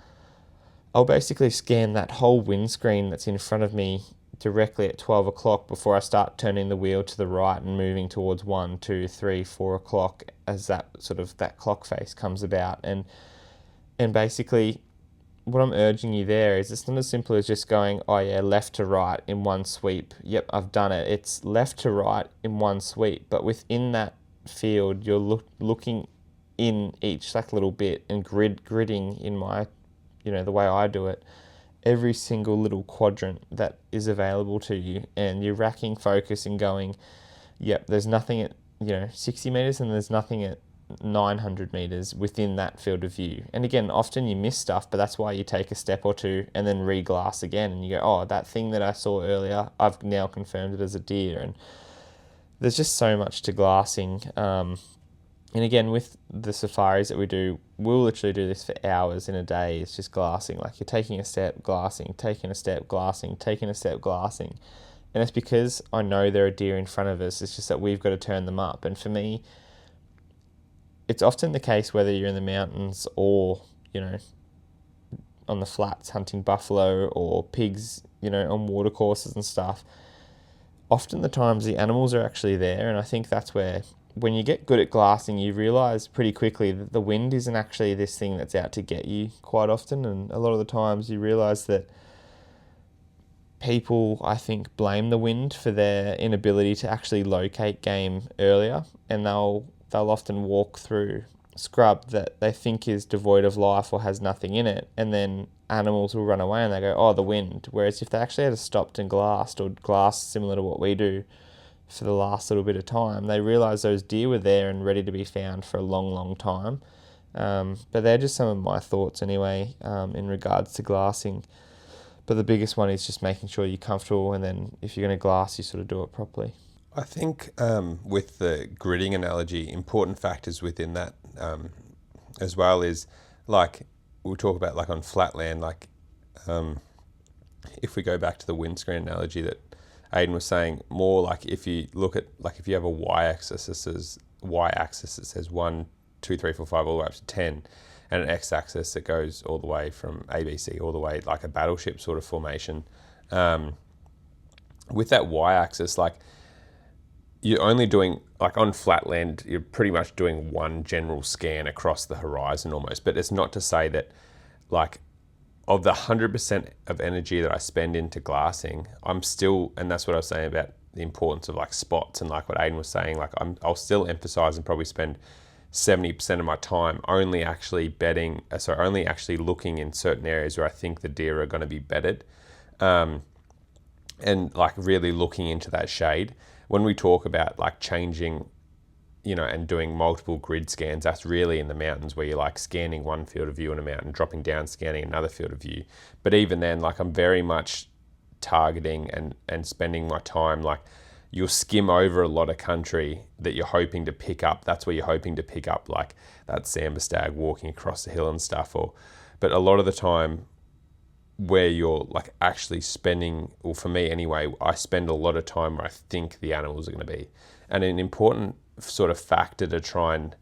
[SPEAKER 3] I'll basically scan that whole windscreen that's in front of me directly at 12 o'clock before I start turning the wheel to the right and moving towards 1, 2, 3, 4 o'clock as that clock face comes about. And basically what I'm urging you there is it's not as simple as just going, oh yeah, left to right in one sweep. Yep, I've done it. It's left to right in one sweep, but within that field, you're looking in each little bit and gridding in my, the way I do it, every single little quadrant that is available to you, and you're racking focus and going, yep, there's nothing at 60 meters and there's nothing at 900 meters within that field of view. And again, often you miss stuff, but that's why you take a step or two and then re-glass again, and you go, oh, that thing that I saw earlier, I've now confirmed it as a deer. And there's just so much to glassing. And again, with the safaris that we do, we'll literally do this for hours in a day. It's just glassing. Like you're taking a step, glassing, taking a step, glassing, taking a step, glassing. And it's because I know there are deer in front of us. It's just that we've got to turn them up. And for me, it's often the case whether you're in the mountains or, on the flats hunting buffalo or pigs, on watercourses and stuff. Often the times the animals are actually there. And I think that's where, when you get good at glassing, you realise pretty quickly that the wind isn't actually this thing that's out to get you quite often. And a lot of the times you realise that people, I think, blame the wind for their inability to actually locate game earlier. And they'll often walk through scrub that they think is devoid of life or has nothing in it. And then animals will run away and they go, oh, the wind. Whereas if they actually had stopped and glassed, or glassed similar to what we do, for the last little bit of time, they realise those deer were there and ready to be found for a long, long time. But they're just some of my thoughts anyway, in regards to glassing. But the biggest one is just making sure you're comfortable, and then if you're going to glass, you sort of do it properly.
[SPEAKER 2] I think with the gridding analogy, important factors within that as well is, like we'll talk about like on flat land, like if we go back to the windscreen analogy that Ayden was saying, more like if you look at, like if you have a y-axis that says 1, 2, 3, 4, 5 all the way up to 10, and an x-axis that goes all the way from ABC all the way, like a battleship sort of formation. With that y-axis, like you're only doing, like on flat land, you're pretty much doing one general scan across the horizon almost. But it's not to say that, like, of the 100% of energy that I spend into glassing, I'm still, and that's what I was saying about the importance of like spots, and like what Ayden was saying, like I'll still emphasize and probably spend 70% of my time only actually looking in certain areas where I think the deer are going to be bedded, and like really looking into that shade. When we talk about like changing, and doing multiple grid scans, that's really in the mountains where you're like scanning one field of view in a mountain, dropping down, scanning another field of view. But even then, like I'm very much targeting and spending my time, like you'll skim over a lot of country that you're hoping to pick up. That's where you're hoping to pick up like that sambar stag walking across the hill and stuff. But a lot of the time where you're like actually spending, or for me anyway, I spend a lot of time where I think the animals are going to be. And an important sort of factor to try and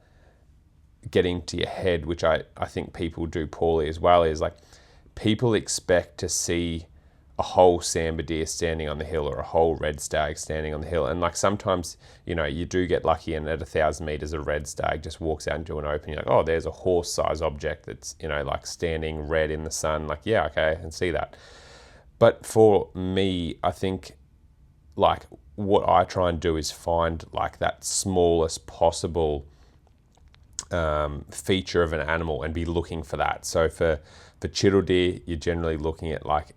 [SPEAKER 2] get into your head, which I think people do poorly as well, is like people expect to see a whole sambar deer standing on the hill or a whole red stag standing on the hill. And like sometimes, you do get lucky and at 1,000 meters, a red stag just walks out into an open. You're like, oh, there's a horse-sized object that's, like standing red in the sun. Like, yeah, okay, I can see that. But for me, I think like what I try and do is find like that smallest possible feature of an animal and be looking for that. So for chital deer, you're generally looking at like,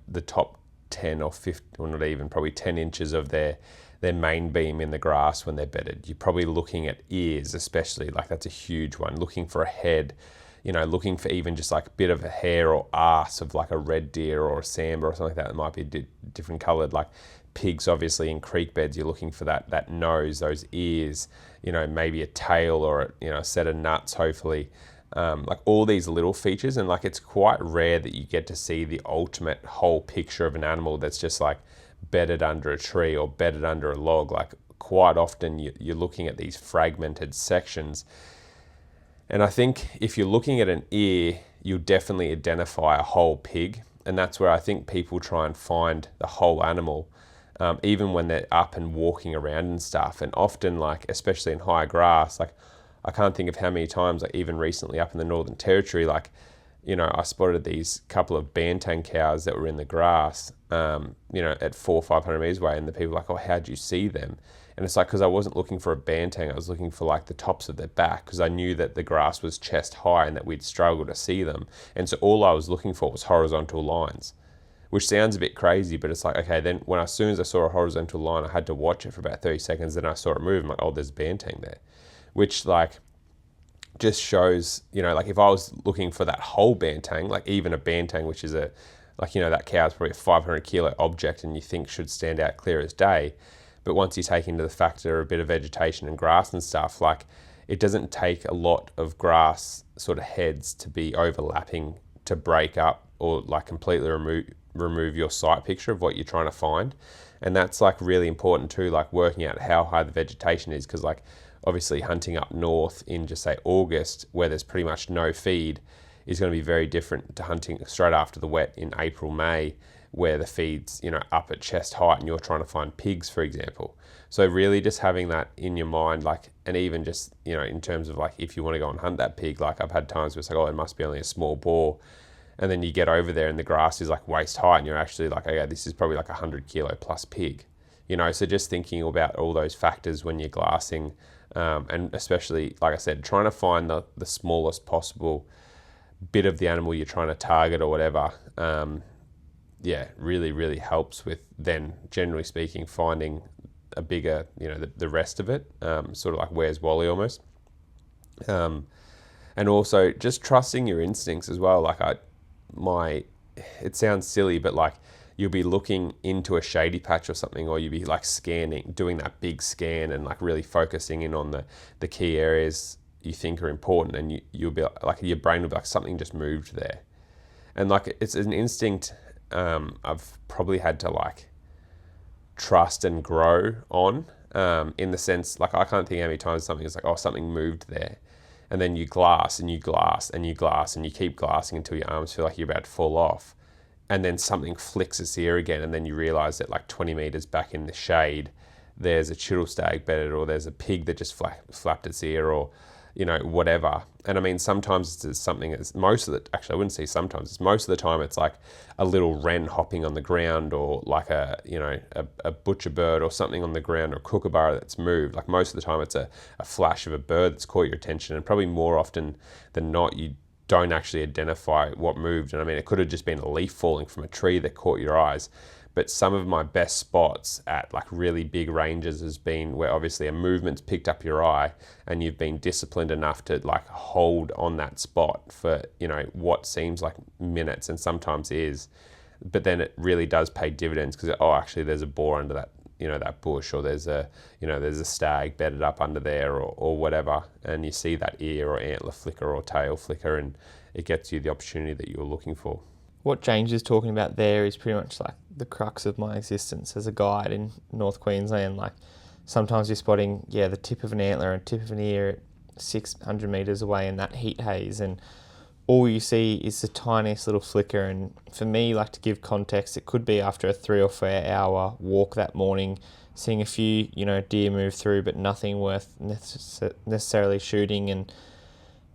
[SPEAKER 2] the top 10 or 15, or not even, probably 10 inches of their main beam in the grass when they're bedded. You're probably looking at ears, especially, like that's a huge one. Looking for a head, looking for even just like a bit of a hair or arse of like a red deer or a sambar or something like that might be different coloured. Like pigs, obviously in creek beds, you're looking for that nose, those ears, maybe a tail or a set of nuts, hopefully. Like all these little features, and like it's quite rare that you get to see the ultimate whole picture of an animal that's just like bedded under a tree or bedded under a log. Like quite often you're looking at these fragmented sections. And I think if you're looking at an ear, you'll definitely identify a whole pig. And that's where I think people try and find the whole animal, even when they're up and walking around and stuff. And often, like, especially in high grass, like I can't think of how many times, like even recently up in the Northern Territory, like, I spotted these couple of banteng cows that were in the grass, at 400 or 500 meters away, and the people were like, oh, how'd you see them? And it's like, because I wasn't looking for a banteng, I was looking for like the tops of their back, because I knew that the grass was chest high and that we'd struggle to see them. And so all I was looking for was horizontal lines, which sounds a bit crazy, but it's like, okay, then as soon as I saw a horizontal line, I had to watch it for about 30 seconds, then I saw it move, I'm like, oh, there's banteng there. Which like just shows, like if I was looking for that whole banteng, like even a banteng, which is that cow's probably a 500 kilo object and you think should stand out clear as day. But once you take into the factor a bit of vegetation and grass and stuff, like it doesn't take a lot of grass sort of heads to be overlapping to break up or like completely remove your sight picture of what you're trying to find. And that's like really important too, like working out how high the vegetation is, because like obviously hunting up north in just say August where there's pretty much no feed is going to be very different to hunting straight after the wet in April, May, where the feed's up at chest height and you're trying to find pigs, for example. So really just having that in your mind, like, and even just in terms of like if you want to go and hunt that pig, like I've had times where it's like, oh, it must be only a small boar, and then you get over there and the grass is like waist high and you're actually like, okay, this is probably like 100 kilo plus pig. So just thinking about all those factors when you're glassing, and especially, like I said, trying to find the smallest possible bit of the animal you're trying to target or whatever, really, really helps with then, generally speaking, finding a bigger, the rest of it, sort of like Where's Wally almost. And also just trusting your instincts as well. Like it sounds silly, but like you'll be looking into a shady patch or something, or you'll be like scanning, doing that big scan and like really focusing in on the key areas you think are important, and you'll be like, your brain will be like, something just moved there. And like it's an instinct I've probably had to like trust and grow on, in the sense, like I can't think how many times something is like, oh, something moved there. And then you glass and you glass and you glass and you keep glassing until your arms feel like you're about to fall off. And then something flicks its ear again, and then you realize that like 20 meters back in the shade, there's a chital stag bedded, or there's a pig that just flapped its ear, or whatever. And I mean, sometimes it's something as actually I wouldn't say sometimes, it's most of the time it's like a little wren hopping on the ground, or like a butcher bird or something on the ground, or a kookaburra that's moved. Like most of the time it's a flash of a bird that's caught your attention, and probably more often than not you don't actually identify what moved. And I mean, it could have just been a leaf falling from a tree that caught your eyes. But some of my best spots at like really big ranges has been where obviously a movement's picked up your eye and you've been disciplined enough to like hold on that spot for, what seems like minutes, and sometimes is. But then it really does pay dividends because, actually there's a boar under that, that bush, or there's a stag bedded up under there, or whatever. And you see that ear or antler flicker or tail flicker, and it gets you the opportunity that you were looking for.
[SPEAKER 3] What James is talking about there is pretty much like the crux of my existence as a guide in North Queensland. Like sometimes you're spotting, the tip of an antler and tip of an ear at 600 metres away in that heat haze, and all you see is the tiniest little flicker. And for me, like to give context, it could be after a 3 or 4 hour walk that morning, seeing a few, deer move through, but nothing worth necessarily shooting. And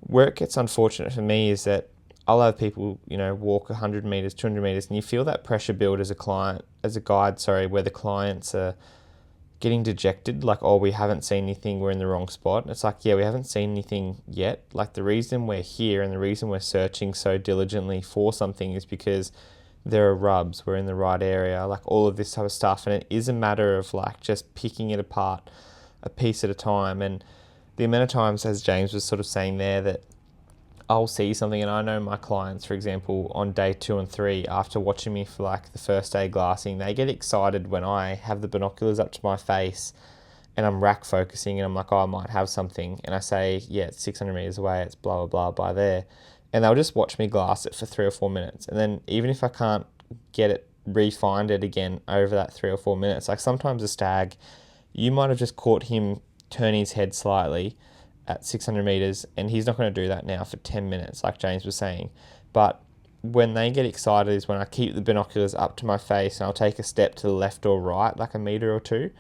[SPEAKER 3] where it gets unfortunate for me is that I'll have people, walk 100 metres, 200 metres, and you feel that pressure build as a guide, where the clients are getting dejected, like, we haven't seen anything, we're in the wrong spot. And it's like, we haven't seen anything yet. Like the reason we're here and the reason we're searching so diligently for something is because there are rubs, we're in the right area, like all of this type of stuff. And it is a matter of like just picking it apart a piece at a time. And the amount of times, as James was sort of saying there, that I'll see something, and I know my clients, for example, on day 2 and 3, after watching me for like the first day glassing, they get excited when I have the binoculars up to my face and I'm rack focusing and I'm like, I might have something. And I say, it's 600 metres away, it's blah, blah, blah by there. And they'll just watch me glass it for 3 or 4 minutes. And then even if I can't get it, refind it again over that 3 or 4 minutes, like sometimes a stag, you might have just caught him turn his head slightly at 600 metres, and he's not going to do that now for 10 minutes, like James was saying. But when they get excited is when I keep the binoculars up to my face and I'll take a step to the left or right, like a metre or two,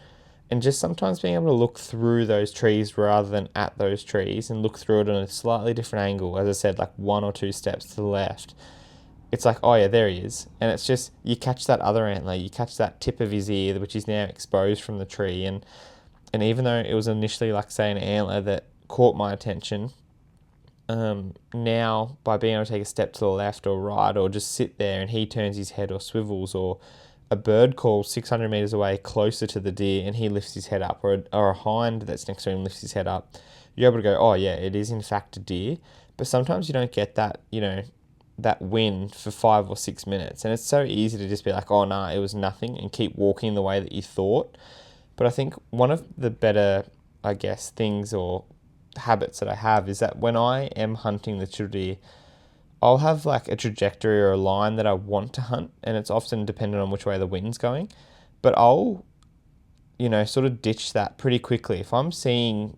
[SPEAKER 3] and just sometimes being able to look through those trees rather than at those trees, and look through it on a slightly different angle, as I said, like 1 or 2 steps to the left. It's like, there he is. And it's just, you catch that other antler, you catch that tip of his ear, which is now exposed from the tree. And even though it was initially, like say, an antler that caught my attention, now by being able to take a step to the left or right, or just sit there and he turns his head or swivels, or a bird calls 600 metres away closer to the deer and he lifts his head up, or a hind that's next to him lifts his head up, you're able to go, it is in fact a deer. But sometimes you don't get that, that win for 5 or 6 minutes, and it's so easy to just be like, it was nothing, and keep walking the way that you thought. But I think one of the better, things or habits that I have is that when I am hunting the chill deer, I'll have like a trajectory or a line that I want to hunt, and it's often dependent on which way the wind's going, but I'll sort of ditch that pretty quickly. If I'm seeing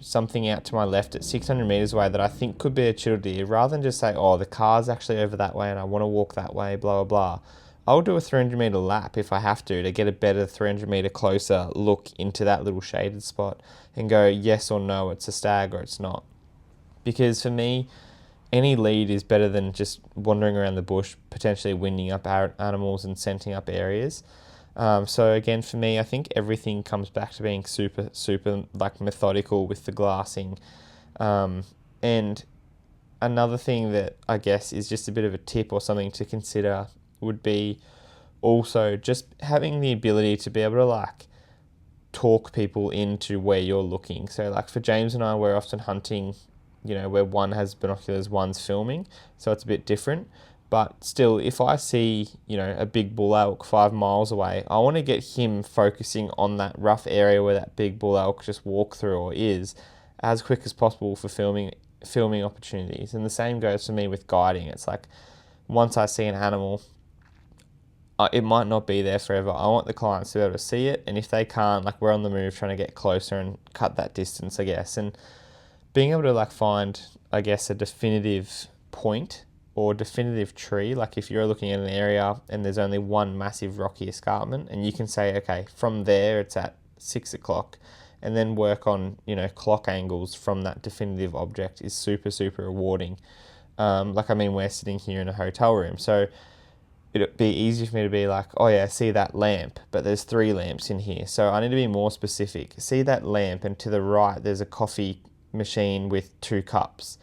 [SPEAKER 3] something out to my left at 600 metres away that I think could be a chill deer, rather than just say, the car's actually over that way and I want to walk that way, blah blah blah, I'll do a 300 metre lap if I have to get a better 300 metre closer look into that little shaded spot and go yes or no, it's a stag or it's not. Because for me, any lead is better than just wandering around the bush, potentially winding up animals and scenting up areas. So again, for me, I think everything comes back to being super, super like methodical with the glassing. And another thing that I guess is just a bit of a tip or something to consider would be also just having the ability to be able to like talk people into where you're looking. So like for James and I, we're often hunting, where one has binoculars, one's filming, so it's a bit different. But still, if I see, a big bull elk 5 miles away, I want to get him focusing on that rough area where that big bull elk just walked through or is as quick as possible for filming opportunities. And the same goes for me with guiding. It's like once I see an animal, it might not be there forever. I want the clients to be able to see it, and if they can't, like we're on the move trying to get closer and cut that distance, I guess. And being able to like find, I guess, a definitive point or definitive tree, like if you're looking at an area and there's only one massive rocky escarpment and you can say, okay, from there it's at 6 o'clock and then work on, clock angles from that definitive object is super, super rewarding. We're sitting here in a hotel room, so it'd be easy for me to be like, oh yeah, see that lamp, but there's 3 lamps in here. So I need to be more specific. See that lamp, and to the right, there's a coffee machine with 2 cups.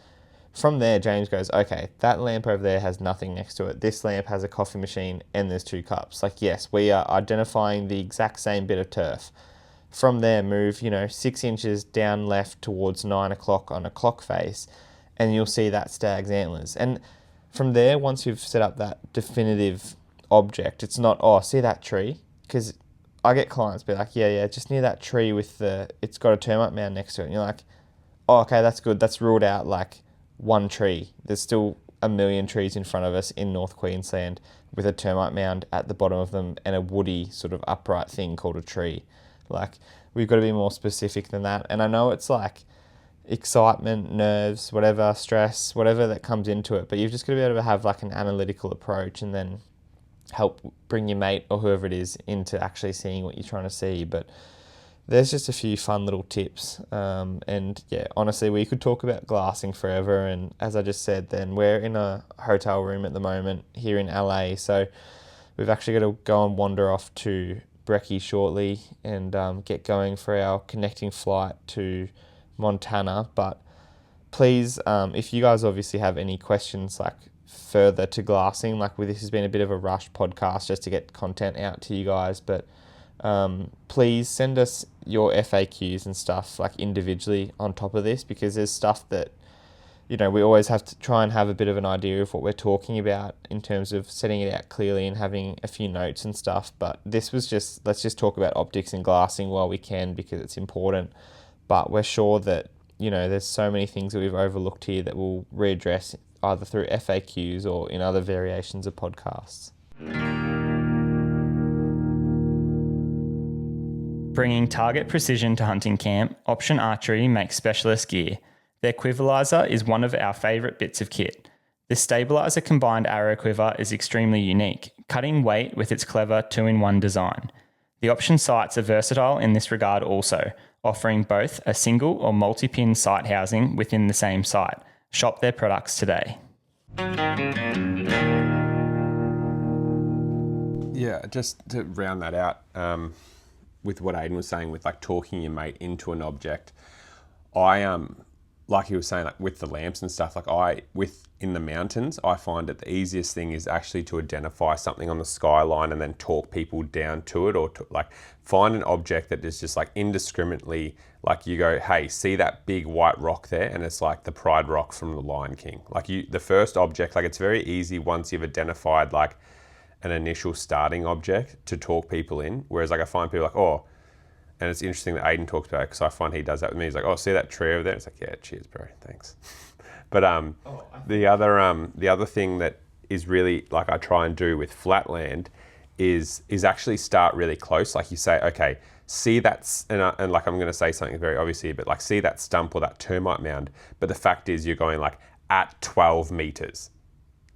[SPEAKER 3] From there, James goes, okay, that lamp over there has nothing next to it. This lamp has a coffee machine and there's 2 cups. Like, yes, we are identifying the exact same bit of turf. From there, move, 6 inches down left towards 9 o'clock on a clock face, and you'll see that stag's antlers. And from there, once you've set up that definitive object, it's not, oh, see that tree? Because I get clients be like, yeah, just near that tree with it's got a termite mound next to it. And you're like, oh, okay, that's good. That's ruled out like 1 tree. There's still a million trees in front of us in North Queensland with a termite mound at the bottom of them and a woody sort of upright thing called a tree. Like, we've got to be more specific than that. And I know it's like excitement, nerves, whatever, stress, whatever that comes into it, but you've just got to be able to have like an analytical approach and then help bring your mate or whoever it is into actually seeing what you're trying to see. But there's just a few fun little tips. And yeah, honestly, we could talk about glassing forever. And as I just said, then we're in a hotel room at the moment here in LA. So we've actually got to go and wander off to Breckie shortly and get going for our connecting flight to Montana. But please, if you guys obviously have any questions like further to glassing, this has been a bit of a rushed podcast just to get content out to you guys, but please send us your FAQs and stuff like individually on top of this, because there's stuff that we always have to try and have a bit of an idea of what we're talking about in terms of setting it out clearly and having a few notes and stuff. But this was just, let's just talk about optics and glassing while we can, because it's important. But we're sure that, there's so many things that we've overlooked here that we'll readdress either through FAQs or in other variations of podcasts.
[SPEAKER 4] Bringing target precision to hunting camp, Option Archery makes specialist gear. Their quiverizer is one of our favourite bits of kit. This stabiliser combined arrow quiver is extremely unique, cutting weight with its clever 2-in-1 design. The Option sights are versatile in this regard also, offering both a single or multi-pin sight housing within the same sight. Shop their products today.
[SPEAKER 2] Yeah, just to round that out, with what Ayden was saying with like talking your mate into an object, like he was saying, like with the lamps and stuff, in the mountains, I find that the easiest thing is actually to identify something on the skyline and then talk people down to it, or to like find an object that is just like indiscriminately, like you go, hey, see that big white rock there? And it's like the Pride Rock from The Lion King. Like the first object, like it's very easy once you've identified like an initial starting object to talk people in. Whereas like I find people like, oh, and it's interesting that Ayden talks about it because I find he does that with me. He's like, oh, see that tree over there? It's like, yeah, cheers, bro, thanks. But the other thing that is really like I try and do with flatland is actually start really close. Like you say, okay, see that, and like I'm going to say something very obvious here, but like see that stump or that termite mound. But the fact is you're going like at 12 meters.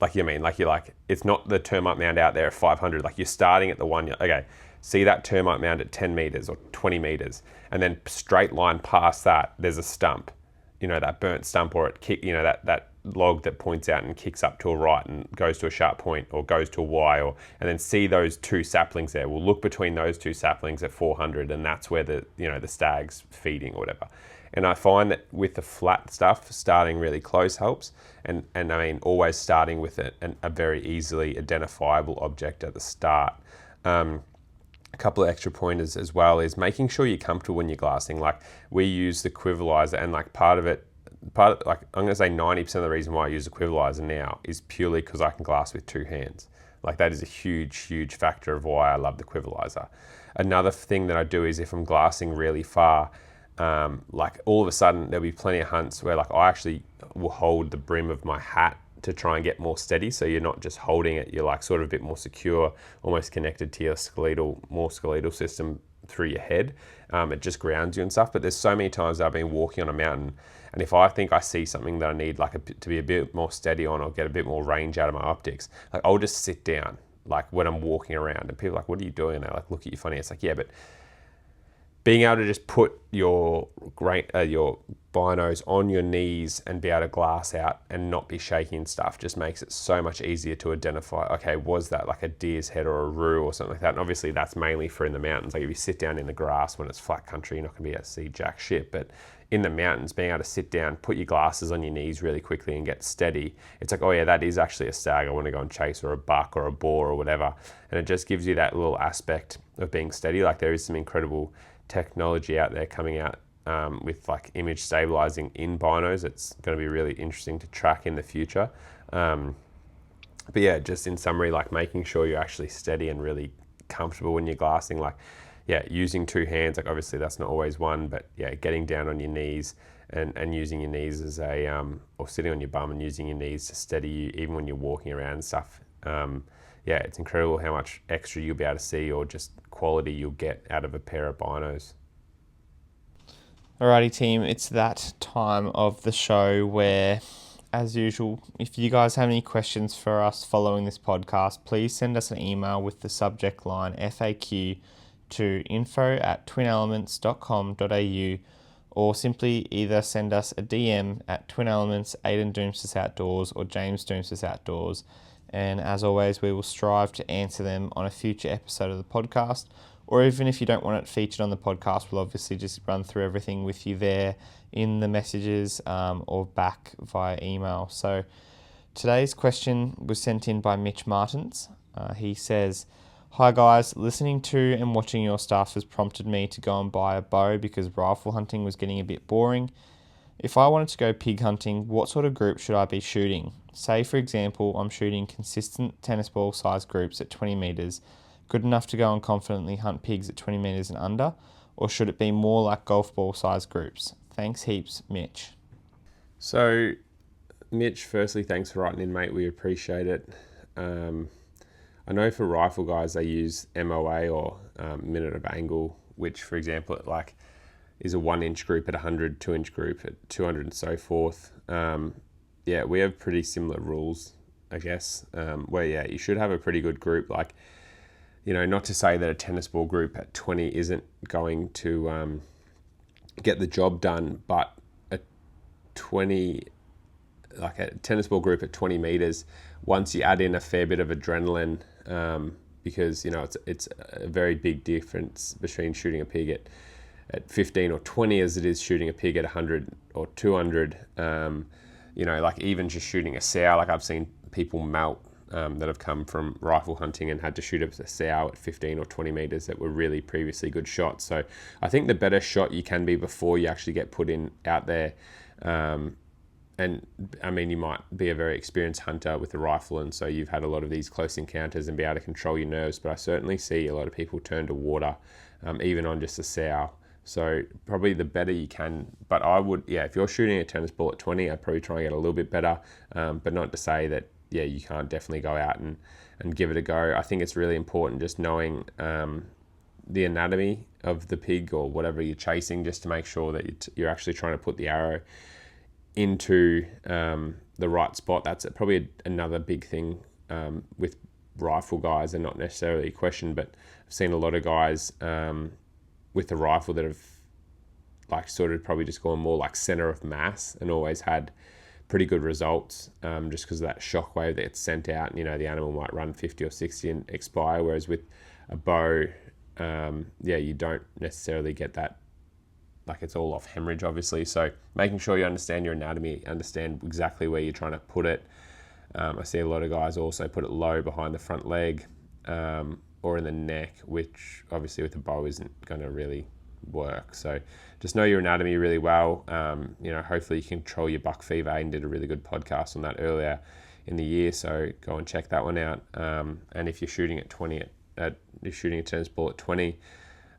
[SPEAKER 2] Like, you mean, like you're like, it's not the termite mound out there at 500. Like you're starting at the one, okay, see that termite mound at 10 meters or 20 meters. And then straight line past that, there's a stump, that burnt stump, or it kick, that log that points out and kicks up to a right and goes to a sharp point or goes to a Y, and then see those 2 saplings there. We'll look between those 2 saplings at 400, and that's where the stag's feeding or whatever. And I find that with the flat stuff, starting really close helps. And I mean, always starting with a very easily identifiable object at the start. A couple of extra pointers as well is making sure you're comfortable when you're glassing. Like we use the quiverizer, and like part of like I'm gonna say 90% of the reason why I use the quiverizer now is purely because I can glass with 2 hands. Like that is a huge factor of why I love the quiverizer. Another thing that I do is if I'm glassing really far, like all of a sudden there'll be plenty of hunts where like I actually will hold the brim of my hat to try and get more steady, so you're not just holding it, you're like sort of a bit more secure, almost connected to your skeletal system through your head. It just grounds you and stuff. But there's so many times that I've been walking on a mountain, and if I think I see something that I need like to be a bit more steady on or get a bit more range out of my optics, like I'll just sit down like when I'm walking around, and people are like, what are you doing? And they like look at you funny. It's like, yeah, but being able to just put your binos on your knees and be able to glass out and not be shaking stuff just makes it so much easier to identify, okay, was that like a deer's head or a roo or something like that? And obviously that's mainly for in the mountains. Like if you sit down in the grass when it's flat country, you're not going to be able to see jack shit. But in the mountains, being able to sit down, put your glasses on your knees really quickly and get steady, it's like, oh yeah, that is actually a stag I want to go and chase, or a buck or a boar or whatever. And it just gives you that little aspect of being steady. Like there is some incredible technology out there coming out with like image stabilizing in binos. It's going to be really interesting to track in the future. But yeah, just in summary, like making sure you're actually steady and really comfortable when you're glassing. Like, yeah, using two hands, like obviously that's not always one, but yeah, getting down on your knees and using your knees as a, or sitting on your bum and using your knees to steady you even when you're walking around and stuff. Yeah, it's incredible how much extra you'll be able to see or just quality you'll get out of a pair of binos.
[SPEAKER 3] Alrighty team, it's that time of the show where, as usual, if you guys have any questions for us following this podcast, please send us an email with the subject line FAQ to info@twinelements.com.au, or simply either send us a DM at Twin Elements, Ayden Doumtsis Outdoors, or James Doumtsis Outdoors. And as always, we will strive to answer them on a future episode of the podcast. Or even if you don't want it featured on the podcast, we'll obviously just run through everything with you there in the messages or back via email. So today's question was sent in by Mitch Martins. He says, "Hi guys, listening to and watching your stuff has prompted me to go and buy a bow because rifle hunting was getting a bit boring. If I wanted to go pig hunting, what sort of group should I be shooting? Say, for example, I'm shooting consistent tennis ball size groups at 20 metres, good enough to go and confidently hunt pigs at 20 metres and under, or should it be more like golf ball size groups? Thanks heaps, Mitch."
[SPEAKER 2] So, Mitch, firstly, thanks for writing in, mate. We appreciate it. I know for rifle guys, they use MOA or minute of angle, which, for example, like is a 1 inch group at 100, 2 inch group at 200 and so forth. Yeah, we have pretty similar rules, I guess, where, yeah, you should have a pretty good group. Like, you know, not to say that a tennis ball group at 20 isn't going to get the job done, but a tennis ball group at 20 meters, once you add in a fair bit of adrenaline, because, you know, it's a very big difference between shooting a pig at 15 or 20 as it is shooting a pig at 100 or 200. You know, like even just shooting a sow, like I've seen people melt that have come from rifle hunting and had to shoot a sow at 15 or 20 meters that were really previously good shots. So I think the better shot you can be before you actually get put out there. And I mean, you might be a very experienced hunter with a rifle, and so you've had a lot of these close encounters and be able to control your nerves, but I certainly see a lot of people turn to water, even on just a sow. So probably the better you can, but I would, yeah, if you're shooting a tennis ball at 20, I'd probably try and get a little bit better, but not to say that, yeah, you can't definitely go out and give it a go. I think it's really important just knowing the anatomy of the pig or whatever you're chasing, just to make sure that you're actually trying to put the arrow into the right spot. That's probably another big thing with rifle guys, and not necessarily a question, but I've seen a lot of guys with the rifle that have like sort of probably just gone more like center of mass and always had pretty good results, just because of that shock wave that gets sent out, and, you know, the animal might run 50 or 60 and expire, whereas with a bow, yeah, you don't necessarily get that, like it's all off hemorrhage, obviously. So making sure you understand your anatomy, understand exactly where you're trying to put it. I see a lot of guys also put it low behind the front leg, or in the neck, which obviously with a bow isn't going to really work. So just know your anatomy really well. You know, hopefully you control your buck fever. Ayden did a really good podcast on that earlier in the year, so go and check that one out. And if you're shooting at 20, you're shooting a tennis ball at 20,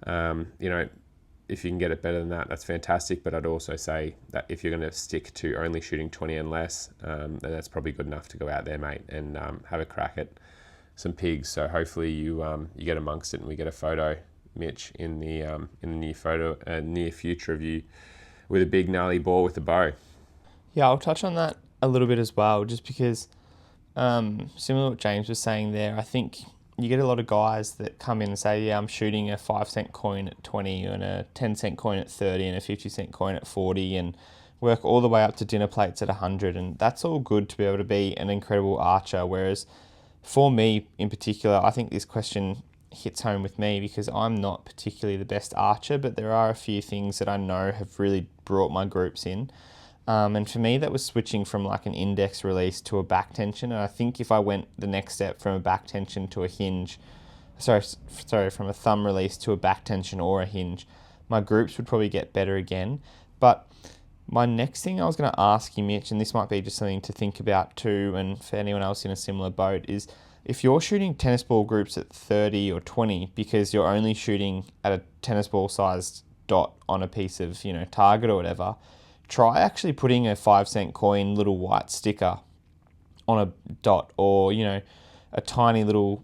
[SPEAKER 2] you know, if you can get it better than that, that's fantastic. But I'd also say that if you're going to stick to only shooting 20 and less, then that's probably good enough to go out there, mate, and have a crack at some pigs. So hopefully you get amongst it, and we get a photo, Mitch, in the near future of you with a big gnarly boar with a bow.
[SPEAKER 3] Yeah, I'll touch on that a little bit as well, just because similar to what James was saying there, I think you get a lot of guys that come in and say, yeah, I'm shooting a 5-cent coin at 20 and a 10-cent coin at 30 and a 50-cent coin at 40 and work all the way up to dinner plates at 100. And that's all good to be able to be an incredible archer. Whereas for me in particular, I think this question hits home with me because I'm not particularly the best archer, but there are a few things that I know have really brought my groups in. And for me, that was switching from like an index release to a back tension. And I think if I went the next step from a back tension to a hinge, from a thumb release to a back tension or a hinge, my groups would probably get better again. But my next thing I was going to ask you, Mitch, and this might be just something to think about too, and for anyone else in a similar boat, is if you're shooting tennis ball groups at 30 or 20 because you're only shooting at a tennis ball sized dot on a piece of, target or whatever, try actually putting a 5-cent coin little white sticker on a dot or, a tiny little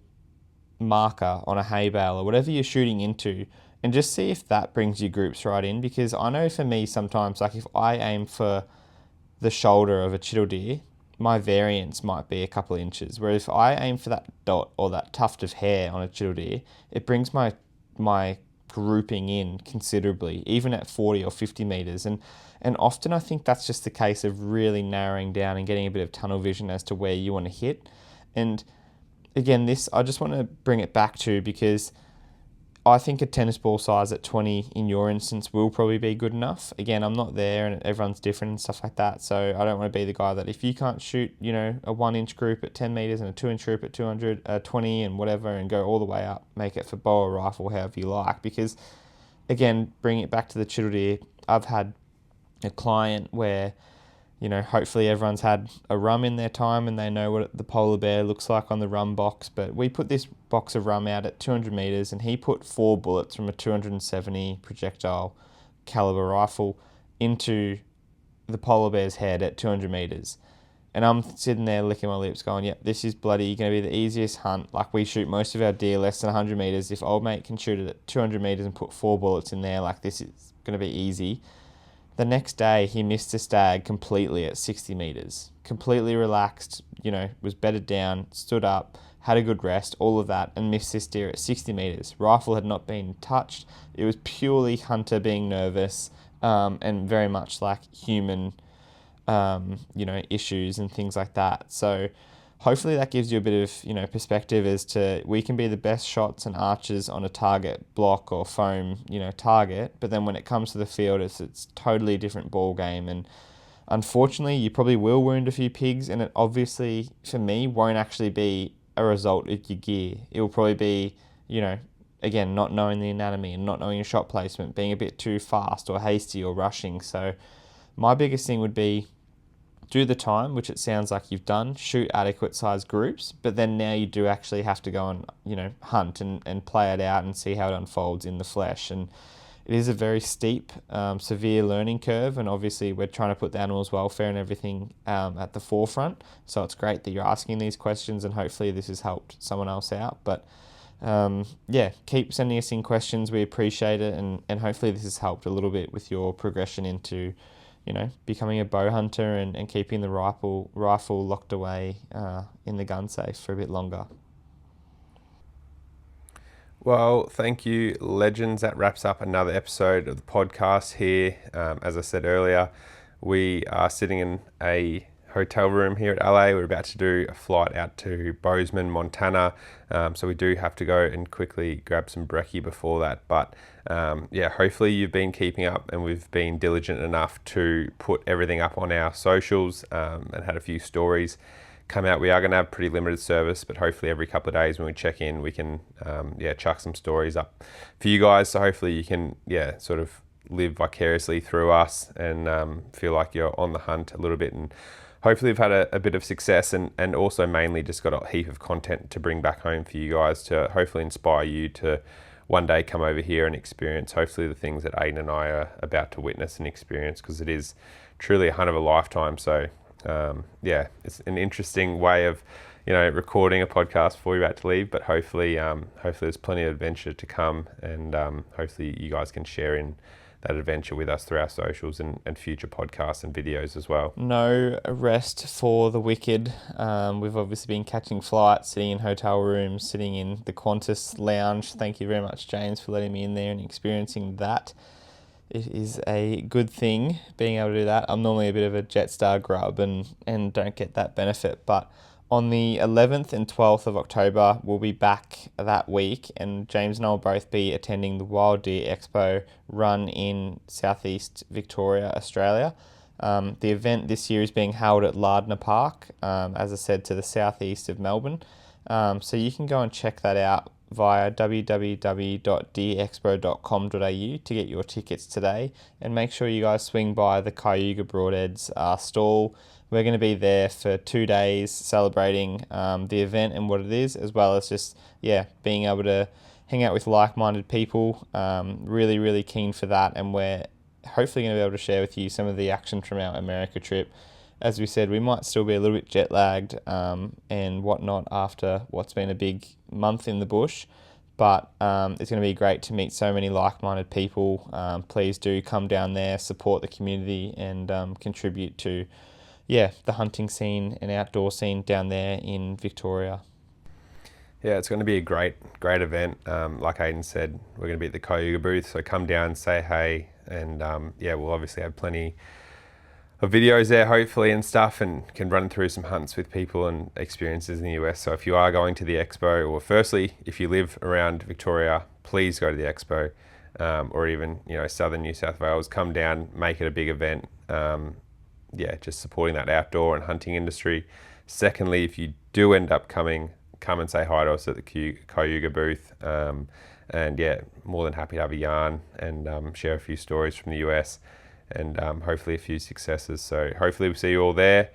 [SPEAKER 3] marker on a hay bale or whatever you're shooting into, and just see if that brings your groups right in. Because I know for me sometimes, like if I aim for the shoulder of a chital deer, my variance might be a couple of inches. Whereas if I aim for that dot or that tuft of hair on a chital deer, it brings my grouping in considerably, even at 40 or 50 meters. And often I think that's just the case of really narrowing down and getting a bit of tunnel vision as to where you want to hit. And again, this I just want to bring it back to, because I think a tennis ball size at 20 in your instance will probably be good enough. Again, I'm not there and everyone's different and stuff like that. So I don't want to be the guy that if you can't shoot, a 1-inch group at 10 meters and a 2-inch group at 20 and whatever, and go all the way up, make it for bow or rifle, however you like. Because again, bring it back to the chital deer, I've had a client where, hopefully everyone's had a rum in their time and they know what the polar bear looks like on the rum box. But we put this box of rum out at 200 meters and he put 4 bullets from a 270 projectile caliber rifle into the polar bear's head at 200 meters. And I'm sitting there licking my lips going, yep, this is bloody going to be the easiest hunt. Like, we shoot most of our deer less than 100 meters. If old mate can shoot it at 200 meters and put 4 bullets in there, like, this is going to be easy. The next day, he missed a stag completely at 60 meters. Completely relaxed, was bedded down, stood up, had a good rest, all of that, and missed this deer at 60 meters. Rifle had not been touched. It was purely hunter being nervous, and very much like human, issues and things like that. So hopefully that gives you a bit of, perspective as to, we can be the best shots and archers on a target block or foam, target, but then when it comes to the field, it's totally different ball game. And unfortunately, you probably will wound a few pigs, and it obviously, for me, won't actually be a result of your gear. It will probably be, again, not knowing the anatomy and not knowing your shot placement, being a bit too fast or hasty or rushing. So my biggest thing would be, do the time, which it sounds like you've done, shoot adequate size groups, but then now you do actually have to go and, hunt and play it out and see how it unfolds in the flesh. And it is a very steep, severe learning curve, and obviously we're trying to put the animal's welfare and everything at the forefront. So it's great that you're asking these questions, and hopefully this has helped someone else out. But keep sending us in questions. We appreciate it, and hopefully this has helped a little bit with your progression into becoming a bow hunter and keeping the rifle locked away in the gun safe for a bit longer.
[SPEAKER 2] Well, thank you, legends. That wraps up another episode of the podcast here. As I said earlier, we are sitting in a hotel room here at LA. We're about to do a flight out to Bozeman, Montana. So we do have to go and quickly grab some brekkie before that. But hopefully you've been keeping up and we've been diligent enough to put everything up on our socials and had a few stories come out. We are going to have pretty limited service, but hopefully every couple of days when we check in, we can chuck some stories up for you guys. So hopefully you can sort of live vicariously through us and feel like you're on the hunt a little bit, and hopefully we've had a bit of success and also mainly just got a heap of content to bring back home for you guys to hopefully inspire you to one day come over here and experience hopefully the things that Ayden and I are about to witness and experience, because it is truly a hunt of a lifetime. So it's an interesting way of recording a podcast before you're about to leave, but hopefully there's plenty of adventure to come, and hopefully you guys can share in that adventure with us through our socials and future podcasts and videos as well.
[SPEAKER 3] No rest for the wicked. We've obviously been catching flights, sitting in hotel rooms, sitting in the Qantas lounge. Thank you very much, James, for letting me in there and experiencing that. It is a good thing being able to do that. I'm normally a bit of a Jetstar grub and don't get that benefit, but on the 11th and 12th of October, we'll be back that week, and James and I will both be attending the Wild Deer Expo run in southeast Victoria, Australia. The event this year is being held at Lardner Park, as I said, to the southeast of Melbourne. So you can go and check that out via www.deerexpo.com.au to get your tickets today, and make sure you guys swing by the Cayuga Broadheads stall. We're going to be there for 2 days celebrating the event and what it is, as well as just, being able to hang out with like-minded people. Really, really keen for that, and we're hopefully going to be able to share with you some of the action from our America trip. As we said, we might still be a little bit jet-lagged and whatnot after what's been a big month in the bush, but it's going to be great to meet so many like-minded people. Please do come down there, support the community, and contribute to the hunting scene and outdoor scene down there in Victoria.
[SPEAKER 2] Yeah, it's going to be a great event. Like Ayden said, we're going to be at the Cayuga booth, so come down, say hey, and we'll obviously have plenty of videos there, hopefully, and stuff, and can run through some hunts with people and experiences in the US. So if you are going to the expo, or firstly, if you live around Victoria, please go to the expo, or even southern New South Wales, come down, make it a big event. Just supporting that outdoor and hunting industry. Secondly, if you do end up coming, come and say hi to us at the Cayuga booth. More than happy to have a yarn and share a few stories from the US and hopefully a few successes. So hopefully we'll see you all there.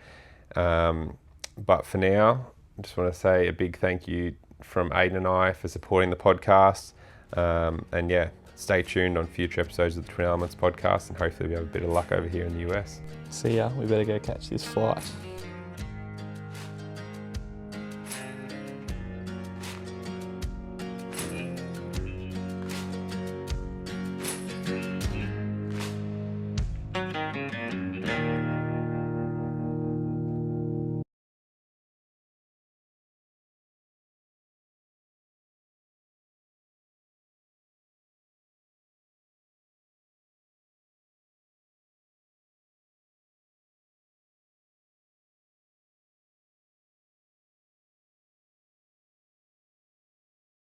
[SPEAKER 2] But for now, I just want to say a big thank you from Ayden and I for supporting the podcast. Stay tuned on future episodes of the Twin Elements podcast, and hopefully we have a bit of luck over here in the US.
[SPEAKER 3] See ya. We better go catch this flight.